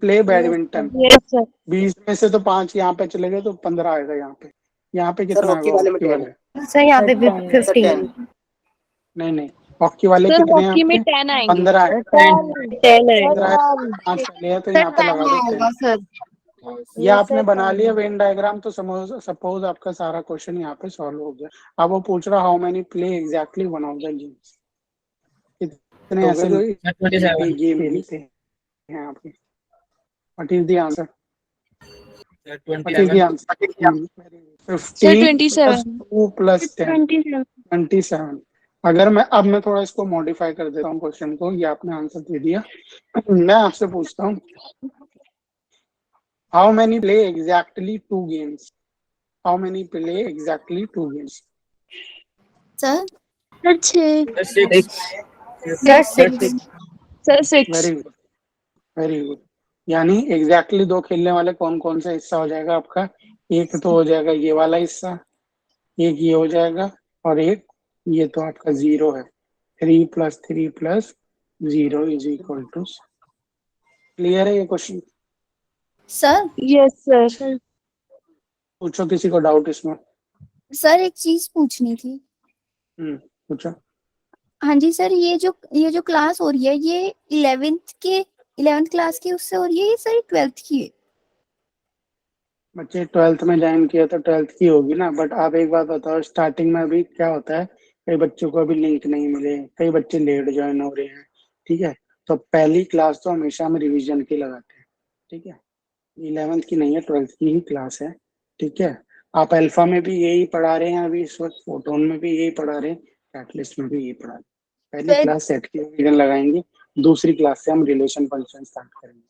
Speaker 1: play badminton.
Speaker 5: Yes sir.
Speaker 1: 20 में से तो 5 यहाँ पे चले गए, तो 15 आएगा यहाँ पे। यहाँ पे
Speaker 4: सर
Speaker 1: कितना
Speaker 4: हॉकी
Speaker 1: है?
Speaker 4: वाले में
Speaker 1: हॉकी
Speaker 4: 10
Speaker 1: वाले
Speaker 4: है।
Speaker 6: सर यहाँ पे भी
Speaker 4: सर
Speaker 6: 15।
Speaker 4: 10।
Speaker 1: नहीं, हॉकी वाले
Speaker 2: सर
Speaker 1: कितने हैं
Speaker 2: हॉकी में
Speaker 1: आपके?
Speaker 2: 10 आएंगे।
Speaker 1: 15 है।
Speaker 2: 10 है।
Speaker 1: 15 है, 5 पहले है तो
Speaker 4: सर
Speaker 1: यहाँ पे
Speaker 4: 10
Speaker 1: लगा
Speaker 4: ही
Speaker 1: दो
Speaker 4: आएगा
Speaker 1: 10।
Speaker 4: सर।
Speaker 1: ये आपने बना लिया वेन डायग्राम, तो सपोज आपका सारा क्वेश्चन यहाँ पे सॉल्व हो गया। अब वो पूछ रहा how many play exactly one of the games, कितने ऐसे गेम खेलते हैं आपके? What is the answer? What is the answer?
Speaker 2: Sir
Speaker 1: 50 plus
Speaker 2: 27।
Speaker 1: 2 plus 10,
Speaker 5: 27.
Speaker 1: 27। अगर मैं थोड़ा इसको मॉडिफाई कर देता हूँ क्वेश्चन को, ये आपने आंसर दे दिया। मैं आपसे पूछता हूँ how many play exactly 2 games? How many play exactly 2 games?
Speaker 6: Sir
Speaker 5: Sir, 6.
Speaker 6: Sir 6।
Speaker 2: Sir 6।
Speaker 1: Very good, very good. यानी एग्जैक्टली 2 खेलने वाले कौन कौन सा हिस्सा हो जाएगा आपका? एक तो हो जाएगा ये वाला हिस्सा, एक ये हो जाएगा, और एक ये तो आपका 0 है। 3 + 3 + 0 = क्लियर है ये क्वेश्चन?
Speaker 6: Sir
Speaker 2: yes sir.
Speaker 1: पूछो किसी को डाउट इसमें।
Speaker 6: सर एक चीज पूछनी थी।
Speaker 1: पूछो।
Speaker 6: हाँ जी सर, ये जो क्लास हो रही है ये 11th क्लास की उससे हो रही है, ये सर 12th की है?
Speaker 1: बच्चे 12th में ज्वाइन किया तो 12th की होगी ना। बट आप एक बात बताओ, स्टार्टिंग में अभी क्या होता है, कई बच्चों को अभी लिंक नहीं मिले, कई बच्चे लेट ज्वाइन हो रहे हैं, ठीक है। तो पहली क्लास तो हमेशा हम रिवीजन की लगाते हैं, ठीक है। 11th की नहीं है, 12th की ही क्लास है, ठीक है। आप अल्फा में भी यही पढ़ा रहे हैं अभी इस वक्त, फोटोन में भी यही पढ़ा रहे हैं, कैटलिस्ट में भी यही पढ़ा रहे हैं। पहली
Speaker 6: सर
Speaker 1: क्लास सेट की रिवीजन लगाएंगे, दूसरी क्लास से हम रिलेशन फंक्शन स्टार्ट करेंगे,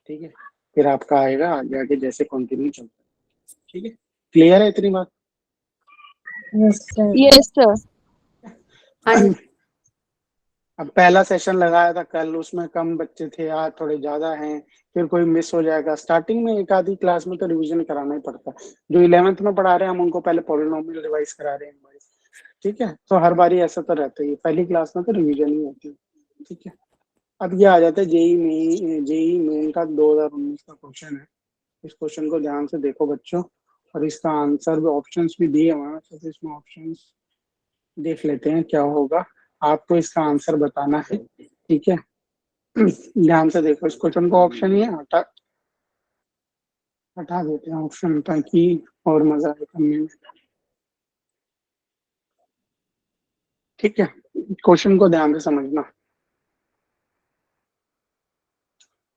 Speaker 1: ठीक है। फिर आपका आएगा आगे आगे जैसे कंटिन्यू चलता है, ठीक है। क्लियर है इतनी बात?
Speaker 6: Yes sir.
Speaker 2: Yes sir.
Speaker 4: हाँ जी।
Speaker 1: अब पहला सेशन लगाया था कल, उसमें कम बच्चे थे, आज थोड़े ज्यादा हैं, फिर कोई मिस हो जाएगा। स्टार्टिंग में एक आधी क्लास में तो रिवीजन कराना ही पड़ता है। जो 11th में पढ़ा रहे हैं हम उनको पहले पॉलिनोमियल रिवाइज करा रहे हैं, ठीक है। तो हर बारी ऐसा तो रहता ही है, पहली क्लास में तो रिवीजन ही होती है, ठीक है। अब ये आ जाता है जेई मेन का 2019 का क्वेश्चन है। इस क्वेश्चन को ध्यान से देखो बच्चों, और इसका आंसर भी, ऑप्शंस भी दिए हुए हैं, तो इसमें ऑप्शंस देख लेते हैं क्या होगा। आपको इसका आंसर बताना है, ठीक है। ध्यान से देखो इस क्वेश्चन को, ऑप्शन ही हटा देते हैं ऑप्शन, ताकि और मजा आए करने में, ठीक है। क्वेश्चन को ध्यान से समझना।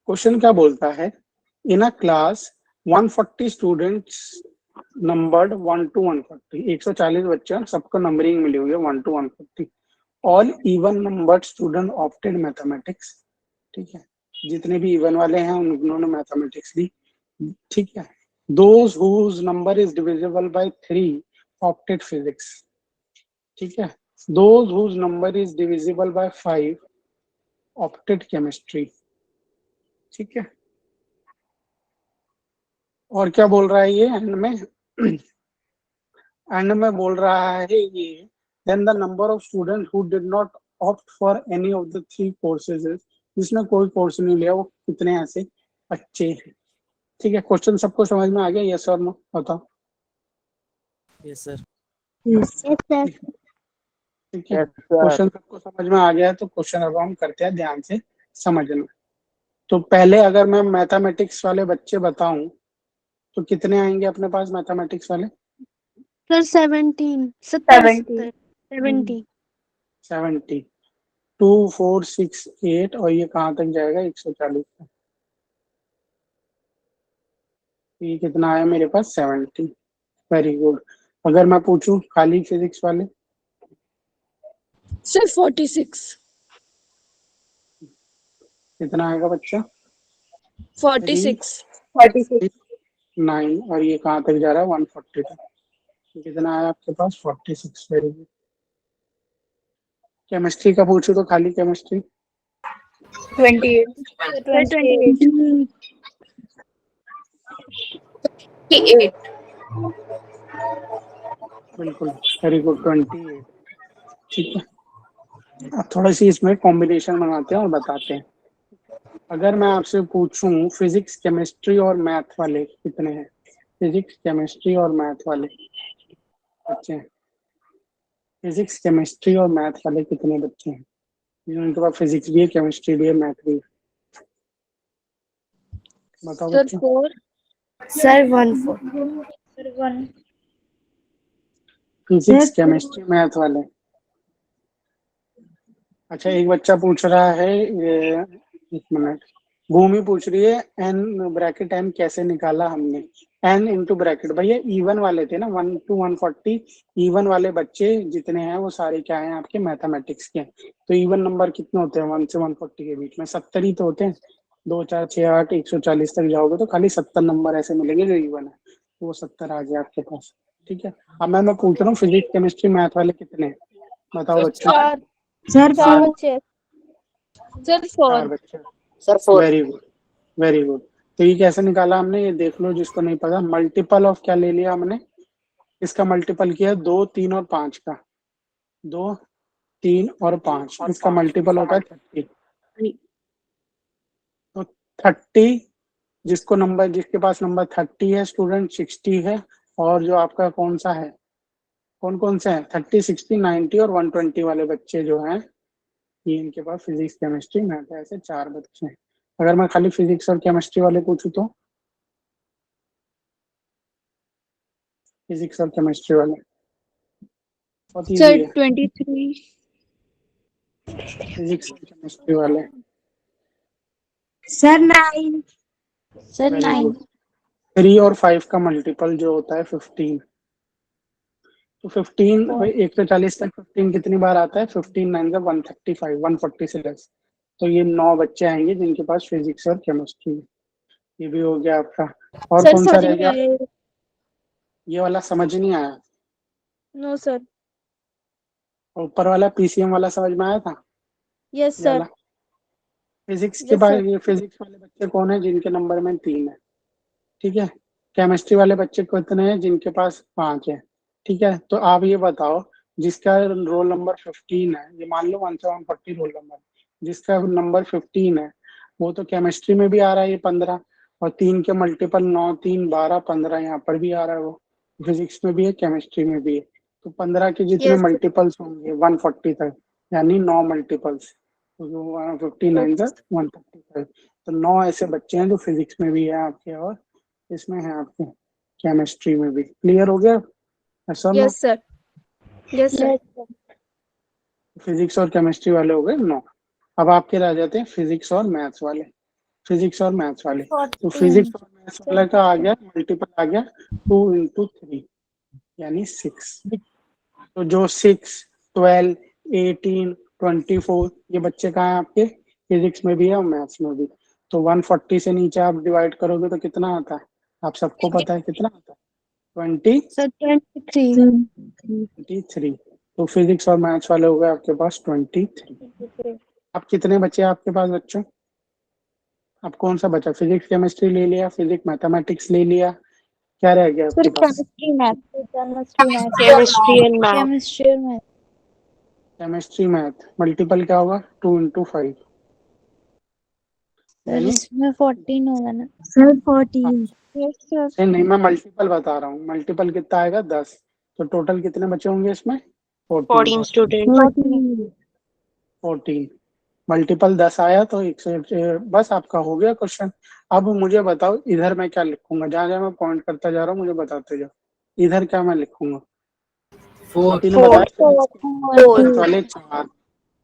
Speaker 1: क्वेश्चन क्या बोलता है, in a class 140 students numbered 1 to 140, 140 बच्चे हैं, सबको नंबरिंग मिली हुई है 1 to 140। All even numbered student opted mathematics, ठीक है। जितने भी इवन वाले हैं उन्होंने मैथमेटिक्स ली, ठीक है। Those whose number is divisible by 3 opted physics, ठीक है। Those whose number is divisible by 5 opted chemistry, ठीक है। और क्या बोल रहा है ये एंड में? एंड में बोल रहा है ये, then the number of student who did not opt for any of the 3 courses, जिसने कोई कोर्स नहीं लिया वो कितने ऐसे बच्चे हैं, ठीक है। क्वेश्चन सबको समझ में आ गया? यस और नो बताओ।
Speaker 3: Yes sir.
Speaker 5: Yes, sir.
Speaker 1: ठीक है, क्वेश्चन सबको समझ में आ गया है, तो क्वेश्चन अब हम करते हैं, ध्यान से समझना। तो पहले अगर मैं मैथमेटिक्स वाले बच्चे बताऊं तो कितने आएंगे अपने पास मैथमेटिक्स वाले?
Speaker 5: Sir, 17.
Speaker 6: 70।
Speaker 5: 70.
Speaker 1: 70। 2 4 6 8, और ये कहाँ तक जाएगा? 140 तक। ये कितना आया मेरे पास? 70। Very good. अगर मैं पूछूं खाली फिजिक्स वाले?
Speaker 2: सर 46।
Speaker 1: कितना आएगा बच्चा?
Speaker 2: 46।
Speaker 1: 9, और ये कहाँ तक जा रहा है? 140 तक। कितना आया आपके पास? 46। Very good. केमिस्ट्री का पूछूं तो खाली केमिस्ट्री?
Speaker 6: 28।
Speaker 5: Sir, 28.
Speaker 6: 28।
Speaker 1: बिल्कुल, वेरी गुड, 28, ठीक है। अब थोड़ी सी इसमें कॉम्बिनेशन बनाते हैं और बताते हैं। अगर मैं आपसे पूछूं फिजिक्स केमिस्ट्री और मैथ वाले कितने हैं? फिजिक्स केमिस्ट्री और मैथ वाले बच्चे हैं? फिजिक्स, केमिस्ट्री और मैथ वाले कितने बच्चे हैं जिनके पास फिजिक्स भी है, केमिस्ट्री भी है, मैथ भी है? बताओ
Speaker 2: सर
Speaker 1: बच्चों।
Speaker 2: 4
Speaker 5: sir 1 4
Speaker 2: sir 1
Speaker 1: physics, chemistry, math वाले। अच्छा, एक बच्चा पूछ रहा है, एक मिनट, भूमि पूछ रही है एन ब्रैकेट एन कैसे निकाला हमने? एन इंटू ब्रैकेट, भैया इवन वाले थे ना, 1 to 140, इवन वाले बच्चे जितने हैं वो सारे क्या हैं आपके, मैथमेटिक्स के हैं। तो इवन नंबर कितने होते हैं 1 से 140 के बीच में? 70 ही तो होते हैं। 2 4 6 8 140 तक जाओगे तो खाली 70 नंबर ऐसे मिलेंगे जो इवन है, तो वो 70 आ गया आपके पास। ठीक है, अब मैं पूछ रहा हूँ फिजिक्स, केमिस्ट्री, मैथ वाले कितने हैं? बताओ बच्चों।
Speaker 5: सर
Speaker 2: 4
Speaker 5: 4
Speaker 2: बच्चे सर
Speaker 1: 4
Speaker 2: 4
Speaker 1: बच्चे।
Speaker 3: Sir 4
Speaker 1: very good, very good. तो ये कैसे निकाला हमने, ये देख लो जिसको नहीं पता। मल्टीपल ऑफ क्या ले लिया हमने, इसका मल्टीपल किया 2 3 और 5 का, 2 3 और 5, इसका मल्टीपल होता है 30। तो 30, जिसके पास नंबर 30 है स्टूडेंट, 60 है, और जो आपका कौन सा है, कौन कौन से हैं, 30 60 90 और 120 वाले बच्चे जो हैं, ये इनके पास फिजिक्स, केमिस्ट्री, मैथ है। ऐसे 4 बच्चे हैं। अगर मैं खाली फिजिक्स और केमिस्ट्री वाले पूछूं तो, फिजिक्स और केमिस्ट्री वाले बहुत इजी
Speaker 2: सर
Speaker 1: है।
Speaker 2: 23
Speaker 1: फिजिक्स और केमिस्ट्री वाले
Speaker 5: सर 9
Speaker 2: सर
Speaker 1: वेरी
Speaker 2: 9
Speaker 1: गुड। 3 और 5 का मल्टीपल जो होता है 15। तो 15 140 तक 15 कितनी बार आता है? 15 9 का 135, 140 से लेस। तो ये 9 बच्चे आएंगे जिनके पास फिजिक्स और केमिस्ट्री है। ये भी हो गया आपका। और
Speaker 2: सर
Speaker 1: कौन सा
Speaker 2: समझ
Speaker 1: रह
Speaker 2: नहीं
Speaker 1: गया?
Speaker 2: आया।
Speaker 1: ये वाला समझ नहीं आया?
Speaker 2: No sir.
Speaker 1: ऊपर वाला पीसीएम वाला समझ में आया था?
Speaker 2: यस
Speaker 1: ये
Speaker 2: सर।
Speaker 1: वाला फिजिक्स के
Speaker 2: यस
Speaker 1: बाद,
Speaker 2: सर।
Speaker 1: ये फिजिक्स वाले बच्चे कौन है जिनके नंबर में 3 है? ठीक है। केमिस्ट्री वाले बच्चे कितने हैं जिनके पास 5 है? ठीक है, तो आप ये बताओ, जिसका रोल नंबर 15 है, ये मान लो 1 से 140 रोल नंबर, जिसका नंबर 15 है वो तो केमिस्ट्री में भी आ रहा है ये 15, और 3 के मल्टीपल 9 3 12 15 यहाँ पर भी आ रहा है, वो फिजिक्स में भी है, केमिस्ट्री में भी है। तो 15 के जितने
Speaker 2: यस
Speaker 1: मल्टीपल्स होंगे 140 तक, यानी 9 मल्टीपल्स, तो 59 का 135। तो 9 ऐसे बच्चे हैं जो फिजिक्स में भी है आपके, और इसमें है आपके केमिस्ट्री में भी। क्लियर हो गया? ऐसा ना,
Speaker 2: yes sir. Yes sir.
Speaker 1: Physics और केमिस्ट्री वाले हो गए 9। अब आपके रह जाते हैं फिजिक्स और मैथ्स वाले। फिजिक्स और मैथ्स वाले, तो फिजिक्स और मैथ्स वाले का आ गया मल्टीपल, आ गया 2 into 3 यानी 6। तो जो 6 12 18 24 ये बच्चे कहाँ हैं आपके, फिजिक्स में भी है और मैथ्स में भी। तो 140 से नीचे आप डिवाइड करोगे तो कितना आता है? आप सबको पता है कितना आता है? 23।
Speaker 5: सर 23
Speaker 1: तो फिजिक्स और मैथ्स वाले हो गए आपके पास 23। अब कितने बचे आपके पास बच्चों? अब कौन सा बचा? फिजिक्स केमिस्ट्री ले लिया, फिजिक्स मैथमेटिक्स ले लिया, क्या रह गया आपके पास?
Speaker 2: Chemistry and math.
Speaker 5: केमिस्ट्री में
Speaker 1: केमिस्ट्री मैथ मल्टीपल क्या होगा? 2 into 5 यानी,
Speaker 5: इसमें 14 होगा ना सर 14
Speaker 2: यस सर।
Speaker 1: नहीं मैं मल्टीपल बता रहा हूँ, मल्टीपल कितना आएगा? 10। तो टोटल कितने बचे होंगे इसमें? 14
Speaker 2: स्टूडेंट।
Speaker 1: 14 मल्टीपल 10 आया तो 100। बस आपका हो गया क्वेश्चन। अब मुझे बताओ इधर मैं क्या लिखूंगा, जहां जहां मैं पॉइंट करता जा रहा हूँ मुझे बताते जाओ, इधर क्या मैं लिखूंगा?
Speaker 3: 4
Speaker 1: तीन बताया मैथ वाले 4।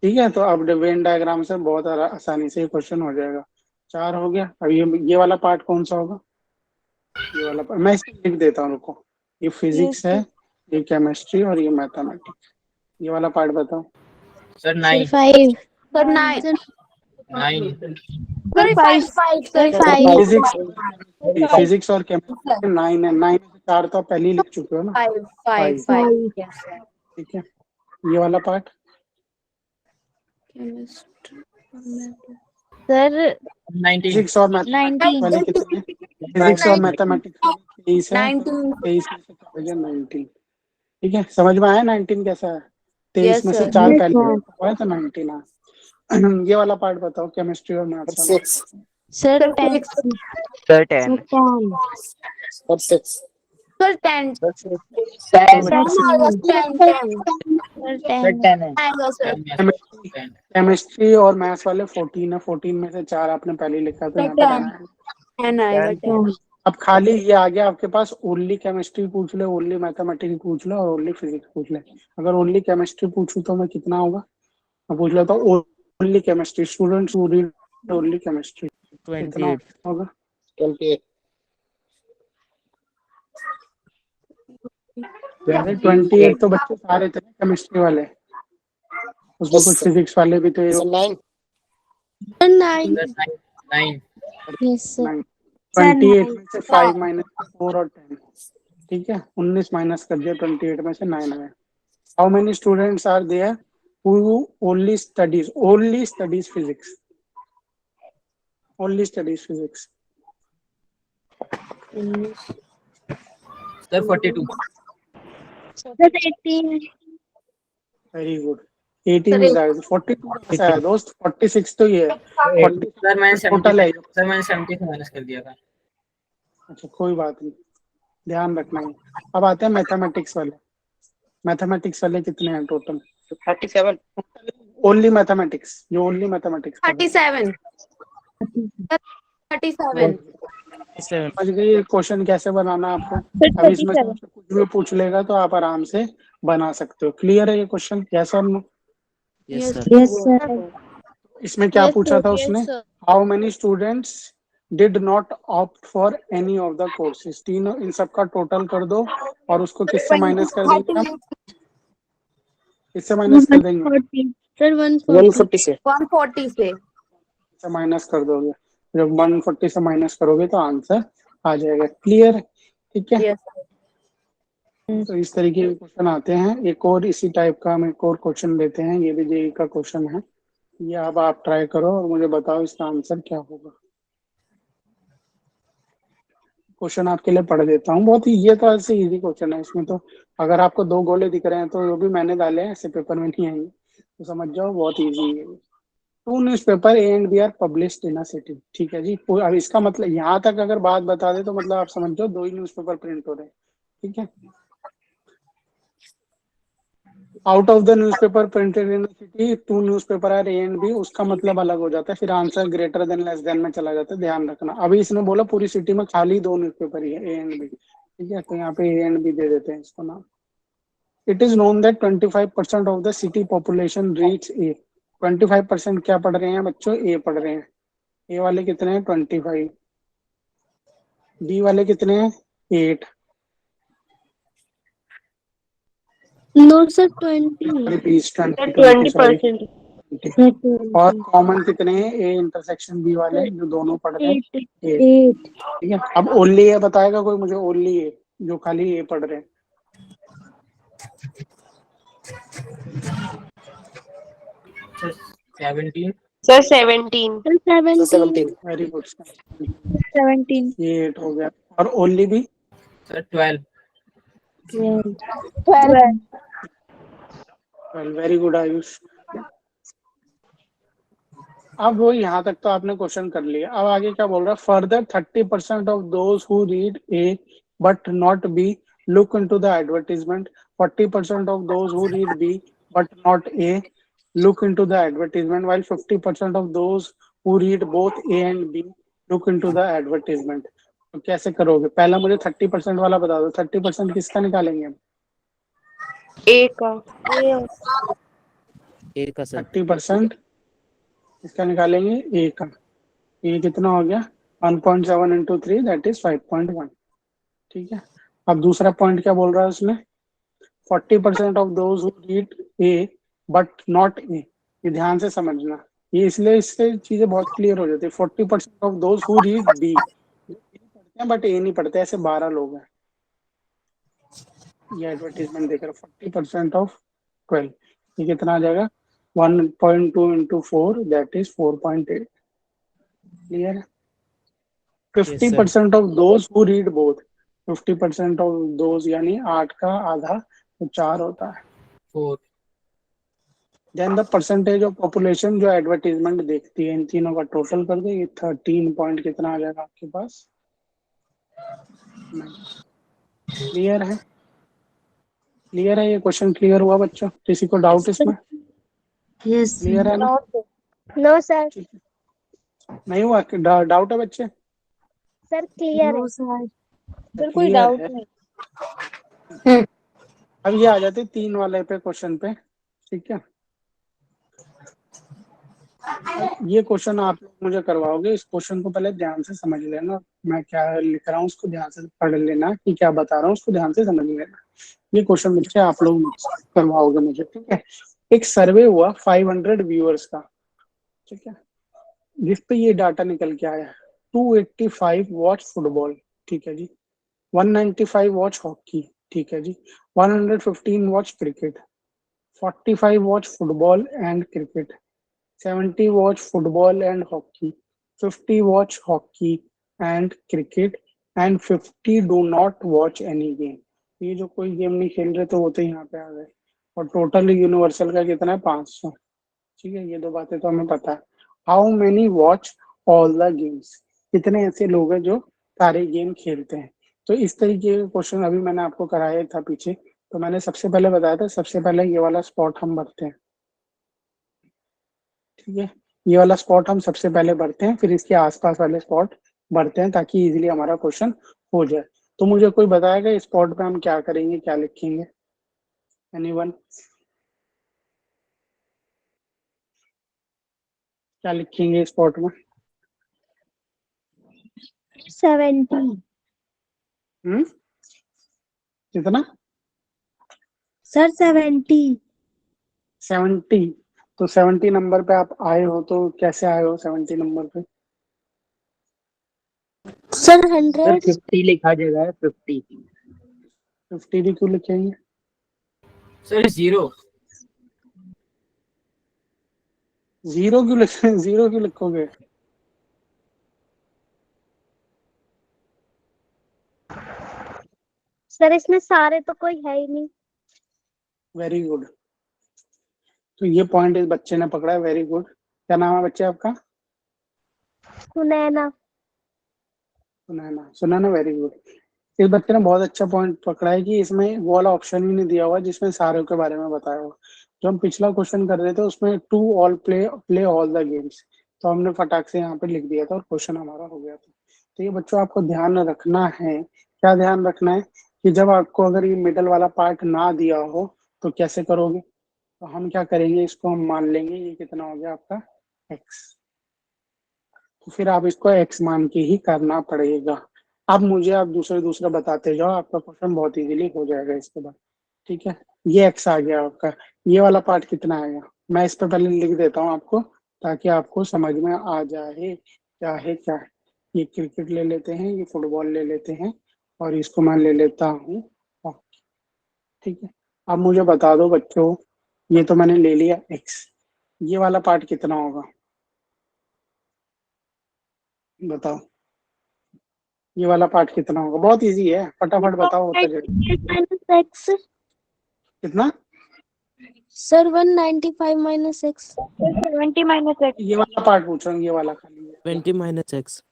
Speaker 1: ठीक है, तो अब वेन डायग्राम से बहुत आसानी से क्वेश्चन हो जाएगा। 4 हो गया। अब ये वाला पार्ट कौन सा होगा? ये वाला पार्ट मैं इसे लिख देता हूँ, रुको। ये फिजिक्स है, ये केमिस्ट्री और ये मैथमेटिक्स। ये वाला पार्ट बताओ।
Speaker 3: सर 9
Speaker 5: 5
Speaker 2: सर 9
Speaker 3: 9
Speaker 2: सर 5
Speaker 1: फिजिक्स और केमिस्ट्री 9 है। 9 में से 4 तो आप पहले ही लिख चुके हो ना। 5 ठीक है। ये वाला पार्ट
Speaker 5: सर
Speaker 3: 19
Speaker 1: फिजिक्स और मैथमेटिक्स वाले कितने? फिजिक्स और मैथमेटिक्स वाले 23 है। 23 में से क्या बचा? 19। ठीक है, समझ में आया 19 कैसा है? 23 में से 4 पहले हुआ है तो 19 है। ये वाला पार्ट बताओ, केमिस्ट्री और मैथ्स वाला।
Speaker 3: 6
Speaker 5: सर 10
Speaker 3: सर 10 सर 6
Speaker 4: सर 10
Speaker 3: 10
Speaker 4: 10 आएगा, 10
Speaker 3: सर 10 है
Speaker 4: आएगा सर।
Speaker 3: 10
Speaker 1: केमिस्ट्री और मैथ्स वाले 14 है, 14 में से 4 आपने पहले ही लिखा तो यहाँ पे 10 है।
Speaker 4: 10 आएगा 10।
Speaker 1: अब खाली ये आ गया आपके पास, ओनली केमिस्ट्री पूछ ले, ओनली मैथमेटिक्स पूछ ले और ओनली फिजिक्स पूछ ले। अगर ओनली केमिस्ट्री पूछूं तो मैं कितना होगा, मैं पूछ लेता हूँ only chemistry, students who read only chemistry कितना
Speaker 3: 28
Speaker 1: होगा?
Speaker 3: 28
Speaker 1: 28 तो बच्चे सारे थे केमिस्ट्री वाले, उसमें कुछ फिजिक्स वाले भी थे।
Speaker 3: 9
Speaker 5: 9
Speaker 3: 9
Speaker 5: यस सर
Speaker 1: 28 में से 5 माइनस 4 और 10, ठीक है 19 माइनस कर दिया, 28 में से 9 आया। How many students are there who only studies physics, only studies physics?
Speaker 3: Sir 42
Speaker 5: sir 18
Speaker 1: very good, 18 is आया, 42 से आया दोस्त, 46 तो ये है, 40
Speaker 3: सर मैंने
Speaker 1: टोटल है।
Speaker 3: 70 सर मैंने 70 से माइनस कर दिया था।
Speaker 1: अच्छा कोई बात नहीं, ध्यान रखना है। अब आते हैं मैथमेटिक्स वाले, मैथमेटिक्स वाले कितने हैं टोटल?
Speaker 3: 37
Speaker 1: ओनली मैथमेटिक्स, जो ओनली मैथमेटिक्स
Speaker 4: 37 37
Speaker 1: समझ गए क्वेश्चन कैसे बनाना आपको? अब इसमें से आपसे कुछ भी पूछ लेगा तो आप आराम से बना सकते हो। क्लियर है ये क्वेश्चन? यस और नो?
Speaker 6: यस
Speaker 5: यस सर
Speaker 1: इसमें क्या
Speaker 2: Yes,
Speaker 1: पूछा
Speaker 2: sir.
Speaker 1: था
Speaker 2: Yes,
Speaker 1: उसने?
Speaker 2: sir.
Speaker 1: How many students did not opt for any of the courses? तीनों, इन सब का टोटल कर दो और उसको किससे माइनस कर देंगे हम? किससे माइनस कर देंगे?
Speaker 5: 140 सर 140
Speaker 3: 140 से
Speaker 4: 140 से
Speaker 1: माइनस कर दोगे, जब 140 से माइनस करोगे तो आंसर आ जाएगा। क्लियर? ठीक है।
Speaker 4: यस
Speaker 1: तो इस तरीके के क्वेश्चन आते हैं। एक और इसी टाइप का हम एक और क्वेश्चन लेते हैं, ये भी जेईई का क्वेश्चन है। ये अब आप ट्राई करो और मुझे बताओ इसका आंसर क्या होगा। क्वेश्चन आपके लिए पढ़ देता हूँ, बहुत ही ये तो ऐसे इजी क्वेश्चन है। इसमें तो अगर आपको 2 गोले दिख रहे हैं तो वो भी मैंने डाले हैं, ऐसे पेपर में नहीं आएंगे, तो समझ जाओ बहुत इजी है। 2 newspaper A and B are published in a city, ठीक है जी। अब इसका मतलब यहाँ तक अगर बात बता दे तो मतलब आप समझ जाओ 2 ही न्यूज़पेपर प्रिंट हो रहे हैं, ठीक है। Out of the newspaper printed in city 2 newspaper are A and B, उसका मतलब अलग हो जाता है, फिर answer greater than less than में चला जाता है, ध्यान रखना। अभी इसने बोला पूरी सिटी में खाली 2 न्यूज़पेपर ही है, ए एंड बी, ठीक है, तो यहाँ पे ए एंड बी दे देते हैं इसको नाम। It is known that 25% of the city population reach a, 25% क्या पढ़ रहे हैं बच्चों? ए पढ़ रहे हैं। ए वाले कितने हैं? 25। बी वाले कितने हैं? 8।
Speaker 5: No sir 20
Speaker 4: 20%।
Speaker 1: और कॉमन कितने हैं? ए इंटरसेक्शन बी वाले जो दोनों पढ़ रहे हैं 8,
Speaker 5: 8
Speaker 1: ठीक है। अब ओनली ए बताएगा कोई मुझे? ओनली ए जो खाली ए पढ़ रहे हैं।
Speaker 3: Sir 17
Speaker 4: sir 17
Speaker 5: sir 17
Speaker 1: very good,
Speaker 5: 17
Speaker 1: ये 8 हो गया। और only B?
Speaker 3: Sir 12
Speaker 5: 12
Speaker 1: very good Ayush. अब वो यहाँ तक तो आपने क्वेश्चन कर लिया। अब आगे क्या बोल रहा है? Further 30% of those who read A but not B look into the advertisement, 40% of those who read B but not A look into the advertisement, while 50% of those who read both A and B look into the advertisement। तो कैसे करोगे? पहला मुझे 30% वाला बता दो। 30% किसका निकालेंगे हम?
Speaker 4: ए का
Speaker 1: 30% इसका निकालेंगे ए का। ये कितना हो गया? 1.7 into 3 that is 5.1, ठीक है। अब दूसरा पॉइंट क्या बोल रहा है उसमें? 40% of those who read A but not ए, ये ध्यान से समझना, ये इसलिए इससे चीजें बहुत क्लियर हो जाती है। 40% of those who read B, पढ़ते हैं बट ए नहीं पढ़ते, ऐसे 12 लोग हैं। ये एडवर्टीजमेंट देख रहे हो, 40% ऑफ 12, ये कितना आ जाएगा? 1.2 into 4 that is 4.8। क्लियर है? 50% of those who read both, 50% of those यानी 8 का आधा तो 4 होता है।
Speaker 3: 4
Speaker 1: then the percentage of population जो एडवर्टीजमेंट देखती है, इन तीनों का टोटल कर दो, ये 13 पॉइंट कितना आ जाएगा आपके पास? क्लियर है? क्लियर है? ये क्वेश्चन क्लियर हुआ बच्चों? किसी को डाउट इसमें?
Speaker 5: यस
Speaker 1: क्लियर है ना?
Speaker 2: No sir.
Speaker 1: नहीं हुआ? डाउट है बच्चे?
Speaker 2: सर क्लियर है,
Speaker 5: सर।
Speaker 2: सर कोई
Speaker 1: क्लियर
Speaker 2: डाउट
Speaker 1: है?
Speaker 2: नहीं।
Speaker 1: अब ये आ जाते 3 वाले पे क्वेश्चन पे, ठीक है? ये क्वेश्चन आप लोग मुझे करवाओगे, इस क्वेश्चन को पहले ध्यान से समझ लेना, मैं क्या लिख रहा हूँ उसको ध्यान से पढ़ लेना, कि क्या बता रहा हूँ उसको ध्यान से समझ लेना। ये क्वेश्चन मुझसे आप लोग करवाओगे मुझे, ठीक है? एक सर्वे हुआ 500 व्यूअर्स का, ठीक है, जिसपे ये डाटा निकल के आया 285 वॉच फुटबॉल, ठीक है जी, 195 वॉच हॉकी, ठीक है जी, 115 watch cricket, 45 watch football and cricket, 70 watch football and hockey, 50 watch hockey and cricket, and 50 do not watch any game. ये जो कोई गेम नहीं खेल रहे तो वो तो यहाँ पे आ गए। और टोटल यूनिवर्सल का कितना है? 500, ठीक है? ये दो बातें तो हमें पता है। How many watch all the games? कितने ऐसे लोग हैं जो सारे गेम खेलते हैं? तो इस तरीके के क्वेश्चन अभी मैंने आपको कराया था पीछे, तो मैंने सबसे पहले बताया था, सबसे पहले ये वाला स्पॉट हम भरते हैं, ठीक है? ये वाला स्पॉट हम सबसे पहले भरते हैं, फिर इसके आसपास वाले स्पॉट भरते हैं, ताकि इजीली हमारा क्वेश्चन हो जाए। तो मुझे कोई बताएगा इस स्पॉट पे हम क्या करेंगे, क्या लिखेंगे? एनीवन? क्या लिखेंगे स्पॉट में?
Speaker 5: 70
Speaker 1: कितना?
Speaker 5: सर 70
Speaker 1: 70। तो 70 नंबर पे आप आए हो, तो कैसे आए हो 70 नंबर पे?
Speaker 5: सर
Speaker 3: सर
Speaker 5: 100
Speaker 3: 50 लिखा जाएगा, 50।
Speaker 1: 50 भी क्यों लिखेंगे?
Speaker 3: सर 0।
Speaker 1: जीरो क्यों लिखेंगे? जीरो क्यों लिखोगे?
Speaker 2: सर इसमें सारे तो कोई है ही नहीं।
Speaker 1: Very good. तो ये पॉइंट इस बच्चे ने पकड़ा है, वेरी गुड। क्या नाम है बच्चे आपका?
Speaker 2: सुनैना।
Speaker 1: सुनैना। Sunaina, very good. इस बच्चे ने बहुत अच्छा पॉइंट पकड़ा है कि इसमें वो वाला ऑप्शन ही नहीं दिया हुआ जिसमें सारे के बारे में बताया हुआ। जो हम पिछला क्वेश्चन कर रहे थे उसमें to all play all the games, तो हमने फटाक से यहाँ पे लिख दिया था और क्वेश्चन हमारा हो गया था। तो ये बच्चों आपको ध्यान रखना है, क्या ध्यान रखना है, कि जब आपको अगर ये मिडल वाला पार्ट ना दिया हो तो कैसे करोगे? तो हम क्या करेंगे, इसको हम मान लेंगे ये कितना हो गया आपका x, तो फिर आप इसको x मान के ही करना पड़ेगा। अब मुझे आप दूसरे बताते जाओ, आपका क्वेश्चन बहुत इजीली हो जाएगा इसके बाद, ठीक है? ये x आ गया आपका, ये वाला पार्ट कितना आएगा? मैं इस पे पहले लिख देता हूँ आपको, ताकि आपको समझ में आ जाए क्या है क्या है। ये क्रिकेट ले लेते हैं, ये फुटबॉल ले लेते हैं, और इसको मैं ले लेता हूँ हॉकी, ठीक है? अब मुझे बता दो बच्चों, ये तो मैंने ले लिया x, ये वाला पार्ट कितना होगा बताओ? ये वाला पार्ट कितना होगा? बहुत इजी है, फटाफट बताओ, होता जाएगा।
Speaker 5: x
Speaker 1: कितना?
Speaker 5: Sir 195 minus x
Speaker 2: 70 minus x.
Speaker 1: ये वाला पार्ट पूछ रहा हूँ, ये वाला खाली है।
Speaker 7: 20 minus x.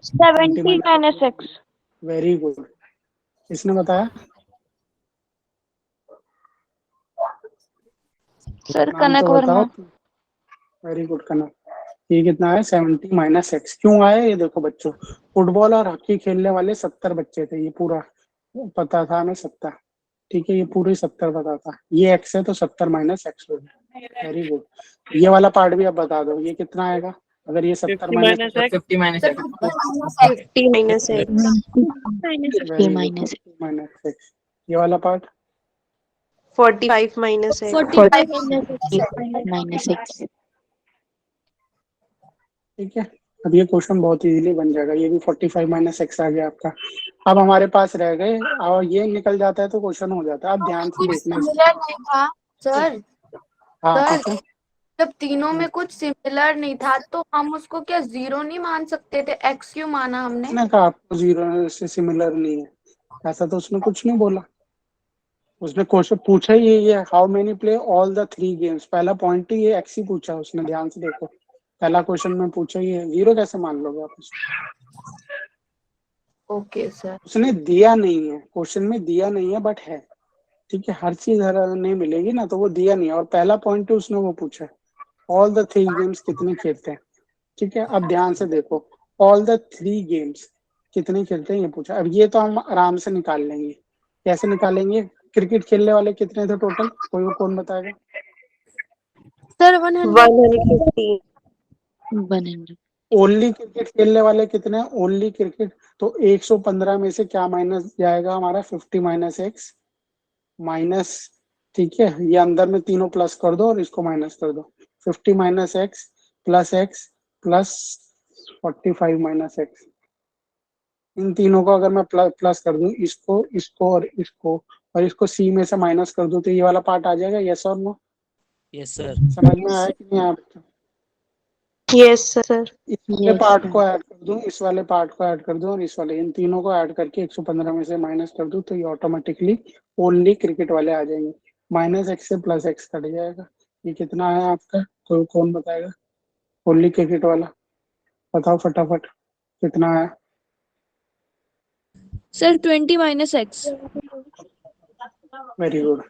Speaker 2: 70 minus x.
Speaker 1: Very good. किसने बताया?
Speaker 2: सर
Speaker 1: नाम
Speaker 2: कनक
Speaker 1: तो
Speaker 2: वर्मा।
Speaker 1: बताओ। वेरी गुड कनक। ये कितना है? 70 माइनस एक्स। क्यों आया ये देखो बच्चों, फुटबॉल और हॉकी खेलने वाले 70 बच्चे थे, ये पूरा पता था हमें 70, ठीक है? ये पूरे 70 पता था, ये एक्स है तो 70 माइनस एक्स हो गया। Very good. ये वाला पार्ट भी अब बता दो, ये कितना आएगा अगर ये 70 minus
Speaker 3: 50 minus x।
Speaker 4: 50 minus x.
Speaker 1: 50 minus x. ये वाला part
Speaker 4: 45 minus x.
Speaker 5: 45
Speaker 8: minus x.
Speaker 1: ठीक है? अब ये क्वेश्चन बहुत इजीली बन जाएगा, ये भी 45 माइनस एक्स आ गया आपका। अब हमारे पास रह गए, और ये निकल जाता है तो क्वेश्चन हो जाता है। अब ध्यान से देखना
Speaker 9: सिमिलर नहीं था सर।
Speaker 1: हाँ
Speaker 9: सर
Speaker 1: पूछो।
Speaker 9: जब तीनों में कुछ सिमिलर नहीं था तो हम उसको क्या जीरो नहीं मान सकते थे? एक्स क्यों माना हमने?
Speaker 1: उसने कहा आपको जीरो से सिमिलर नहीं है, ऐसा तो उसने कुछ नहीं बोला। उसने क्वेश्चन पूछा ही यही है, how many play all the 3 games. पहला पॉइंट ही ये एक्स ही पूछा उसने, ध्यान से देखो, पहला क्वेश्चन में पूछा ही है, जीरो कैसे मान लोगे आप उसको?
Speaker 9: Okay sir.
Speaker 1: उसने दिया नहीं है, क्वेश्चन में दिया नहीं है बट है, ठीक है। हर चीज हर नहीं मिलेगी ना, तो वो दिया नहीं है। और पहला पॉइंट उसने वो पूछा है, ऑल द 3 गेम्स कितने खेलते हैं, ठीक है। अब ध्यान से देखो, ऑल द 3 गेम्स कितने खेलते हैं ये पूछा। अब ये तो हम आराम से निकाल लेंगे। कैसे निकालेंगे? क्रिकेट खेलने वाले कितने थे टोटल, कौन बताएगा?
Speaker 5: सर 100
Speaker 4: 150
Speaker 5: 100
Speaker 1: ओनली क्रिकेट खेलने वाले कितने हैं? ओनली क्रिकेट, तो 115 में से क्या माइनस जाएगा हमारा? 50 माइनस एक्स माइनस, ठीक है। ये अंदर में तीनों प्लस कर दो और इसको माइनस कर दो। 50 minus x plus 45 minus x. इन तीनों को अगर मैं प्लस कर दूं, इसको और इसको सी में से माइनस कर दूं, तो ये वाला पार्ट आ जाएगा। यस और नो?
Speaker 3: Yes sir.
Speaker 1: समझ में आया कि नहीं आपको?
Speaker 4: Yes sir.
Speaker 1: इस वाले पार्ट को ऐड कर दूं, इस वाले पार्ट को ऐड कर दूं, और इस वाले, इन तीनों को ऐड करके 115 में से माइनस कर दूं, तो ये ऑटोमेटिकली ओनली क्रिकेट वाले आ जाएंगे। माइनस एक्स से प्लस एक्स कट जाएगा। ये कितना है आपका? कौन बताएगा? ओनली क्रिकेट वाला बताओ फटाफट, कितना है?
Speaker 5: Sir 20 minus x.
Speaker 1: Very good.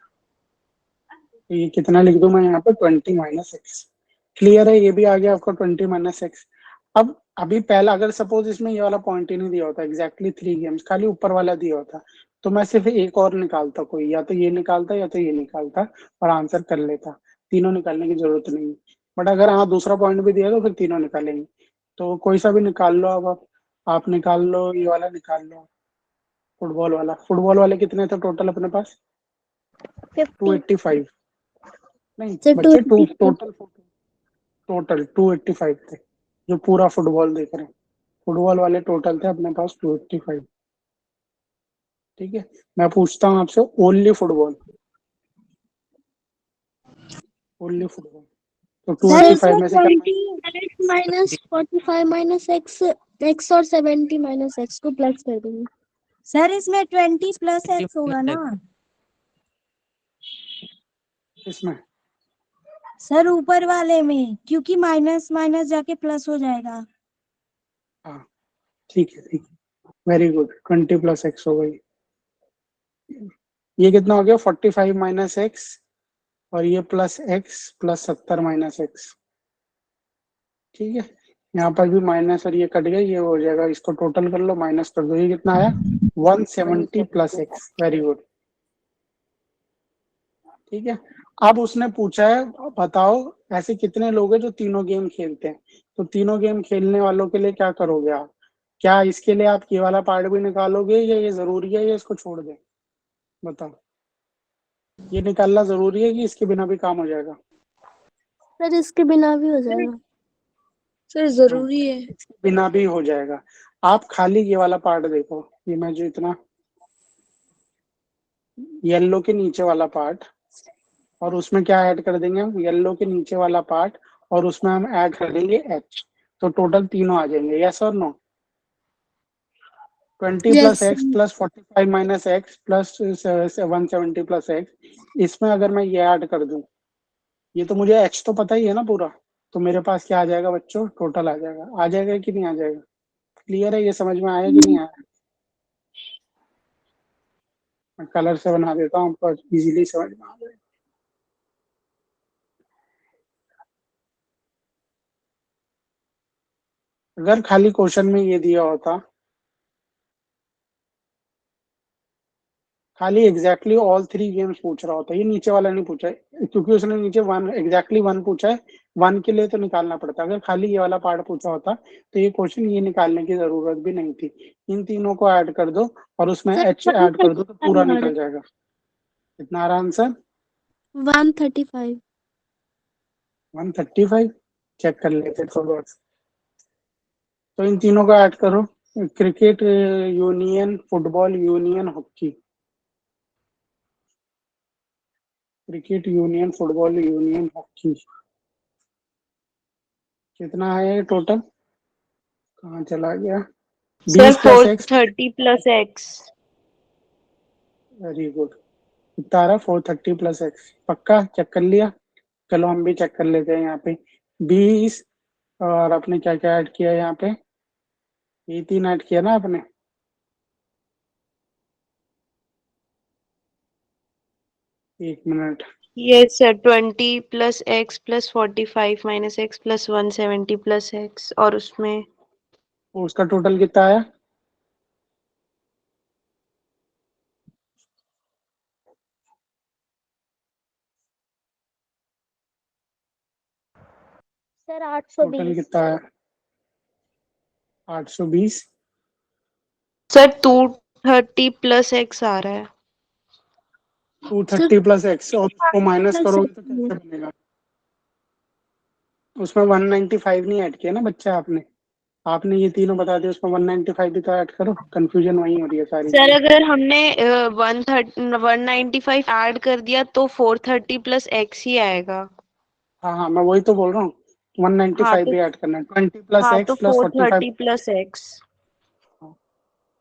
Speaker 1: ये कितना लिख दूं मैं यहाँ पे? 20 माइनस एक्स। क्लियर है? ये भी आ गया आपका 20 माइनस एक्स। अब अभी पहला, अगर सपोज इसमें ये वाला पॉइंट ही नहीं दिया होता, एग्जैक्टली 3 गेम्स, खाली ऊपर वाला दिया होता, तो मैं सिर्फ एक और निकालता, कोई या तो ये निकालता या तो ये निकालता और आंसर कर लेता। तीनों निकालने की जरूरत नहीं है। बट अगर हाँ दूसरा पॉइंट भी दिया तो फिर तीनों निकालेंगे। तो कोई सा भी निकाल लो। अब आप निकाल लो, ये वाला निकाल लो, फुटबॉल वाला। फुटबॉल वाले कितने थे टोटल अपने पास? 285। नहीं
Speaker 5: सर
Speaker 1: बच्चे, टू
Speaker 5: 285
Speaker 1: टोटल 285 थे, जो पूरा फुटबॉल देख रहे हैं। फुटबॉल वाले टोटल थे अपने पास 285, ठीक है। मैं पूछता हूँ आपसे, ओनली फुटबॉल, ओनली फुटबॉल, तो
Speaker 5: सर
Speaker 1: 285 में से क्या?
Speaker 5: 20 माइनस 45 माइनस एक्स, एक्स और 70 माइनस एक्स को प्लस कर देंगे।
Speaker 7: सर इसमें 20 प्लस एक्स होगा ना?
Speaker 1: इसमें
Speaker 7: सर ऊपर वाले में, क्योंकि माइनस माइनस जाके प्लस हो जाएगा।
Speaker 1: हाँ ठीक है, ठीक है, वेरी गुड। 20 प्लस एक्स हो गई। ये कितना हो गया? 45 माइनस एक्स, और ये plus x plus 70 minus x, ठीक है। यहाँ पर भी माइनस और ये कट गया, ये हो जाएगा। इसको टोटल कर लो, माइनस कर दो। ये कितना आया? 170 प्लस एक्स। वेरी गुड, ठीक है। अब उसने पूछा है, बताओ ऐसे कितने लोग हैं जो तीनों गेम खेलते हैं। तो तीनों गेम खेलने वालों के लिए क्या करोगे आप? क्या इसके लिए आप ये वाला पार्ट भी निकालोगे, या ये जरूरी है, या इसको छोड़ दें? बताओ, ये निकालना जरूरी है कि इसके बिना भी काम हो जाएगा?
Speaker 5: सर इसके बिना भी हो जाएगा।
Speaker 2: सर जरूरी है।
Speaker 1: इसके बिना भी हो जाएगा। आप खाली ये वाला पार्ट देखो, ये मैं जो इतना येलो के नीचे वाला पार्ट, और उसमें क्या ऐड कर देंगे हम? येलो के नीचे वाला पार्ट, और उसमें हम ऐड कर देंगे एच, तो टोटल तीनों आ जाएंगे। यस और no? 20 plus
Speaker 5: yes
Speaker 1: x plus 45 minus x plus 170 plus x, इसमें अगर मैं ये ऐड कर दूं, ये तो मुझे एच तो पता ही है ना पूरा, तो मेरे पास क्या आ जाएगा बच्चों? टोटल आ जाएगा। आ जाएगा कि नहीं आ जाएगा? क्लियर है? ये समझ में आया कि नहीं आया? मैं कलर से बना देता हूँ, आपको इजीली समझ में आ जाएगा। अगर खाली क्वेश्चन में ये दिया होता, खाली एग्जैक्टली ऑल 3 गेम्स पूछ रहा होता, ये नीचे वाला नहीं पूछा है, क्योंकि उसने नीचे वन एग्जैक्टली वन पूछा है। वन के लिए तो निकालना पड़ता। अगर खाली ये वाला पार्ट पूछा होता, तो ये क्वेश्चन ये निकालने की जरूरत भी नहीं थी। इन तीनों को ऐड कर दो और उसमें
Speaker 5: सर
Speaker 1: एच ऐड कर दो, तो पूरा निकल जाएगा। कितना आ रहा आंसर?
Speaker 5: 135।
Speaker 1: 135। चेक कर लेते थोड़ा। तो इन तीनों को ऐड करो, cricket union, football union, hockey. Cricket union, football union, hockey, कितना है टोटल? कहाँ चला गया?
Speaker 4: Sir
Speaker 1: 20 plus x.
Speaker 4: 430 plus x.
Speaker 1: Very good. कितना आ रहा? 430 प्लस एक्स। पक्का चेक कर लिया? चलो हम भी चेक कर लेते हैं यहाँ पे। 20, और आपने क्या क्या ऐड किया यहाँ पे? ये 3 ऐड किया ना आपने? एक minute.
Speaker 4: Yes, sir. 20 plus x plus 45 minus x plus 170 plus x और उसमें
Speaker 1: उसका टोटल कितना आया?
Speaker 5: Sir
Speaker 1: total
Speaker 5: 820।
Speaker 1: कितना आया? 820।
Speaker 4: सर 230 plus x आ रहा है।
Speaker 1: 230 प्लस एक्स, और उसको माइनस करोगे तो कैसे बनेगा? उसमें 195 नहीं ऐड किया ना बच्चा आपने? आपने ये तीनों बता दिया, उसमें 195 भी तो ऐड करो। कंफ्यूजन वही हो रही है सारी।
Speaker 4: सर अगर हमने 195 ऐड कर दिया तो 430 plus x ही आएगा।
Speaker 1: हाँ हाँ, मैं वही तो बोल रहा हूँ। 195 भी ऐड करना है। 20 प्लस
Speaker 4: हाँ
Speaker 1: एक्स
Speaker 4: तो
Speaker 1: प्लस 45।
Speaker 4: 430 plus x।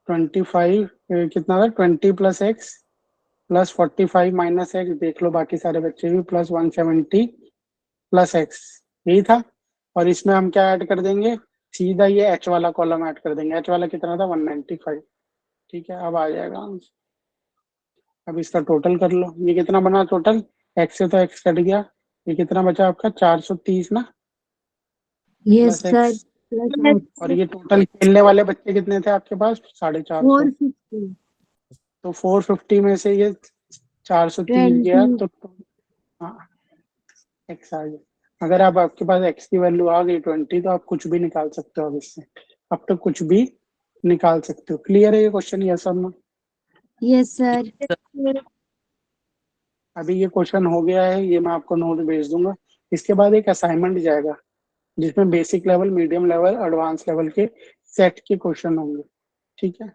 Speaker 1: 25 कितना था? 20 plus x plus 45 minus x, देख लो बाकी सारे बच्चे भी, प्लस 170 प्लस एक्स, यही था। और इसमें हम क्या ऐड कर देंगे? सीधा ये एच वाला कॉलम ऐड कर देंगे। एच वाला कितना था? 195। ठीक है, अब आ जाएगा आंसर। अब इसका टोटल कर लो। ये कितना बना टोटल? एक्स से तो एक्स कट गया। ये कितना बचा आपका? 430 ना,
Speaker 7: यस
Speaker 1: प्लस
Speaker 7: सर।
Speaker 1: एक्स। और ये टोटल खेलने वाले बच्चे कितने थे आपके पास? 450।
Speaker 7: 450।
Speaker 1: तो 450 में से ये 430 गया तो हाँ, एक्स आ गया। अगर आप आपके पास एक्स की वैल्यू आ गई 20, तो आप कुछ भी निकाल सकते हो अब इससे। अब तो कुछ भी निकाल सकते हो। क्लियर है ये क्वेश्चन? यस और नो?
Speaker 7: Yes sir.
Speaker 1: अभी ये क्वेश्चन हो गया है, ये मैं आपको नोट भेज दूंगा। इसके बाद एक असाइनमेंट जाएगा जिसमें basic level, medium level, advance level के सेट के क्वेश्चन होंगे। ठीक है,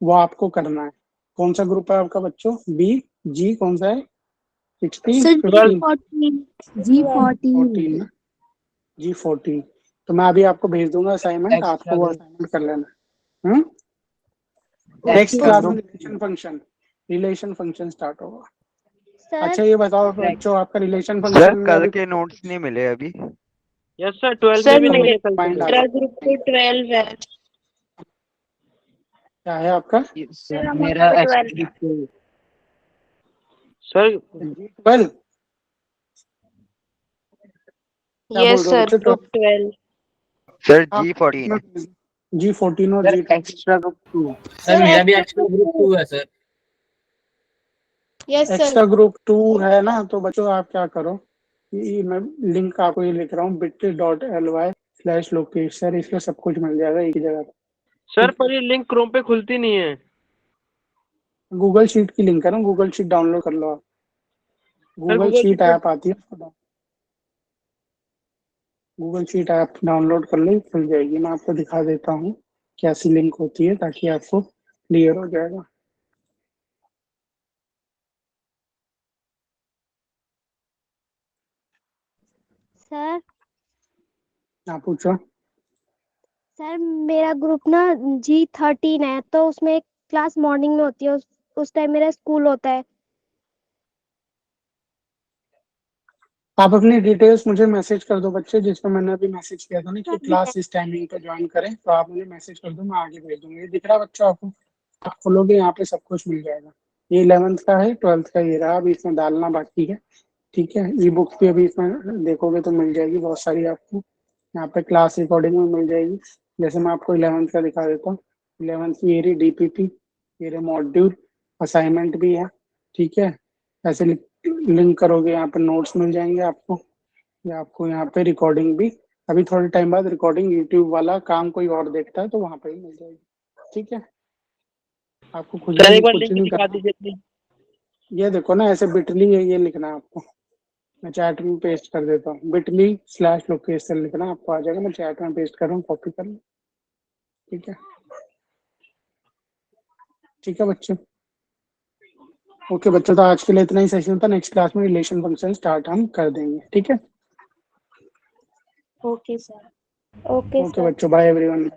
Speaker 1: वो आपको करना है। कौन सा ग्रुप है आपका बच्चों? बी, जी कौन सा है? 16,
Speaker 5: सर
Speaker 1: 15,
Speaker 7: G14।
Speaker 1: 14 ना? G14। तो मैं अभी आपको भेज दूंगा असाइनमेंट, आपको वो असाइनमेंट कर लेना। नेक्स्ट क्लास में रिलेशन फंक्शन स्टार्ट होगा।
Speaker 5: सर
Speaker 1: अच्छा ये बताओ बच्चों, आपका रिलेशन
Speaker 8: सर
Speaker 1: फंक्शन में
Speaker 8: कल
Speaker 1: अभी
Speaker 8: के नोट्स नहीं मिले अभी।
Speaker 3: यस सर, 12
Speaker 4: सर
Speaker 3: में भी नहीं मिले कल
Speaker 1: Mind आ
Speaker 3: के।
Speaker 1: गया।
Speaker 4: मेरा ग्रुप तो 12 है।
Speaker 1: क्या है आपका?
Speaker 3: सर मेरा सर
Speaker 1: G12। क्या बोल
Speaker 4: यस
Speaker 1: रहे हो
Speaker 4: सर,
Speaker 1: बच्चे?
Speaker 4: ग्रुप 12।
Speaker 8: Sir G14।
Speaker 1: G14 और
Speaker 3: sir
Speaker 1: G12।
Speaker 3: Extra group 2। Sir मेरा भी एक्स्ट्रा ग्रुप 2 है sir.
Speaker 2: Yes sir.
Speaker 1: Extra group 2 है ना? तो बच्चों आप क्या करो, ये मैं लिंक आपको ये लिख रहा हूँ, bit.ly/lokesh। सर इसमें सब कुछ मिल जाएगा एक ही जगह पे।
Speaker 3: सर पर ये लिंक क्रोम पे खुलती नहीं है।
Speaker 1: गूगल शीट की लिंक है ना, गूगल शीट डाउनलोड कर लो आप। गूगल शीट ऐप आती है, गूगल शीट ऐप डाउनलोड कर लो, खुल जाएगी। मैं आपको दिखा देता हूँ कैसी लिंक होती है, ताकि आपको क्लियर हो जाएगा।
Speaker 5: सर
Speaker 1: आप पूछो।
Speaker 5: सर मेरा ग्रुप ना G13 है, तो उसमें एक क्लास मॉर्निंग में होती है, उस टाइम मेरा स्कूल होता है।
Speaker 1: आप अपनी डिटेल्स मुझे मैसेज कर दो बच्चे, जिसमें मैंने अभी मैसेज किया था ना कि क्लास इस टाइमिंग पे ज्वाइन करें, तो आप मुझे मैसेज कर दो, मैं आगे भेज दूंगा। ये दिख रहा है बच्चों आपको? आप खोलोगे यहाँ पे सब कुछ मिल जाएगा। ये 11th का है, 12th का ये रहा, अभी इसमें डालना बाकी है। ठीक है, ई बुक्स भी अभी इसमें देखोगे तो मिल जाएगी बहुत सारी आपको। यहाँ पे क्लास रिकॉर्डिंग में मिल जाएगी। जैसे मैं आपको 11th का दिखा देता हूँ। 11th की ये रही DPP, ये रही मॉड्यूल, असाइनमेंट भी है। ठीक है, ऐसे लिंक करोगे यहाँ पे नोट्स मिल जाएंगे आपको। या आपको यहाँ पे रिकॉर्डिंग भी, अभी थोड़े टाइम बाद रिकॉर्डिंग यूट्यूब वाला काम कोई और देखता है तो वहां पे ही मिल जाएगी। ठीक है, आपको कुछ
Speaker 3: सर
Speaker 1: भी
Speaker 3: एक बार
Speaker 1: कुछ
Speaker 3: लिंक
Speaker 1: नहीं
Speaker 3: दिखा
Speaker 1: करना।
Speaker 3: दीजिए प्लीज।
Speaker 1: ये देखो ना, ऐसे बिटली है, ये लिखना है आपको। मैं चैट में पेस्ट कर देता हूँ, bit.ly/location लिखना, आपको आ जाएगा। मैं चैट में पेस्ट कर रहा हूँ, कॉपी कर लो। ठीक है, ठीक है बच्चों। ओके बच्चों, तो आज के लिए इतना ही सेशन था। नेक्स्ट क्लास में रिलेशन फंक्शन स्टार्ट हम कर देंगे। ठीक है,
Speaker 5: okay sir. Okay
Speaker 1: okay
Speaker 5: sir.
Speaker 1: बच्चों, बाय एवरीवन।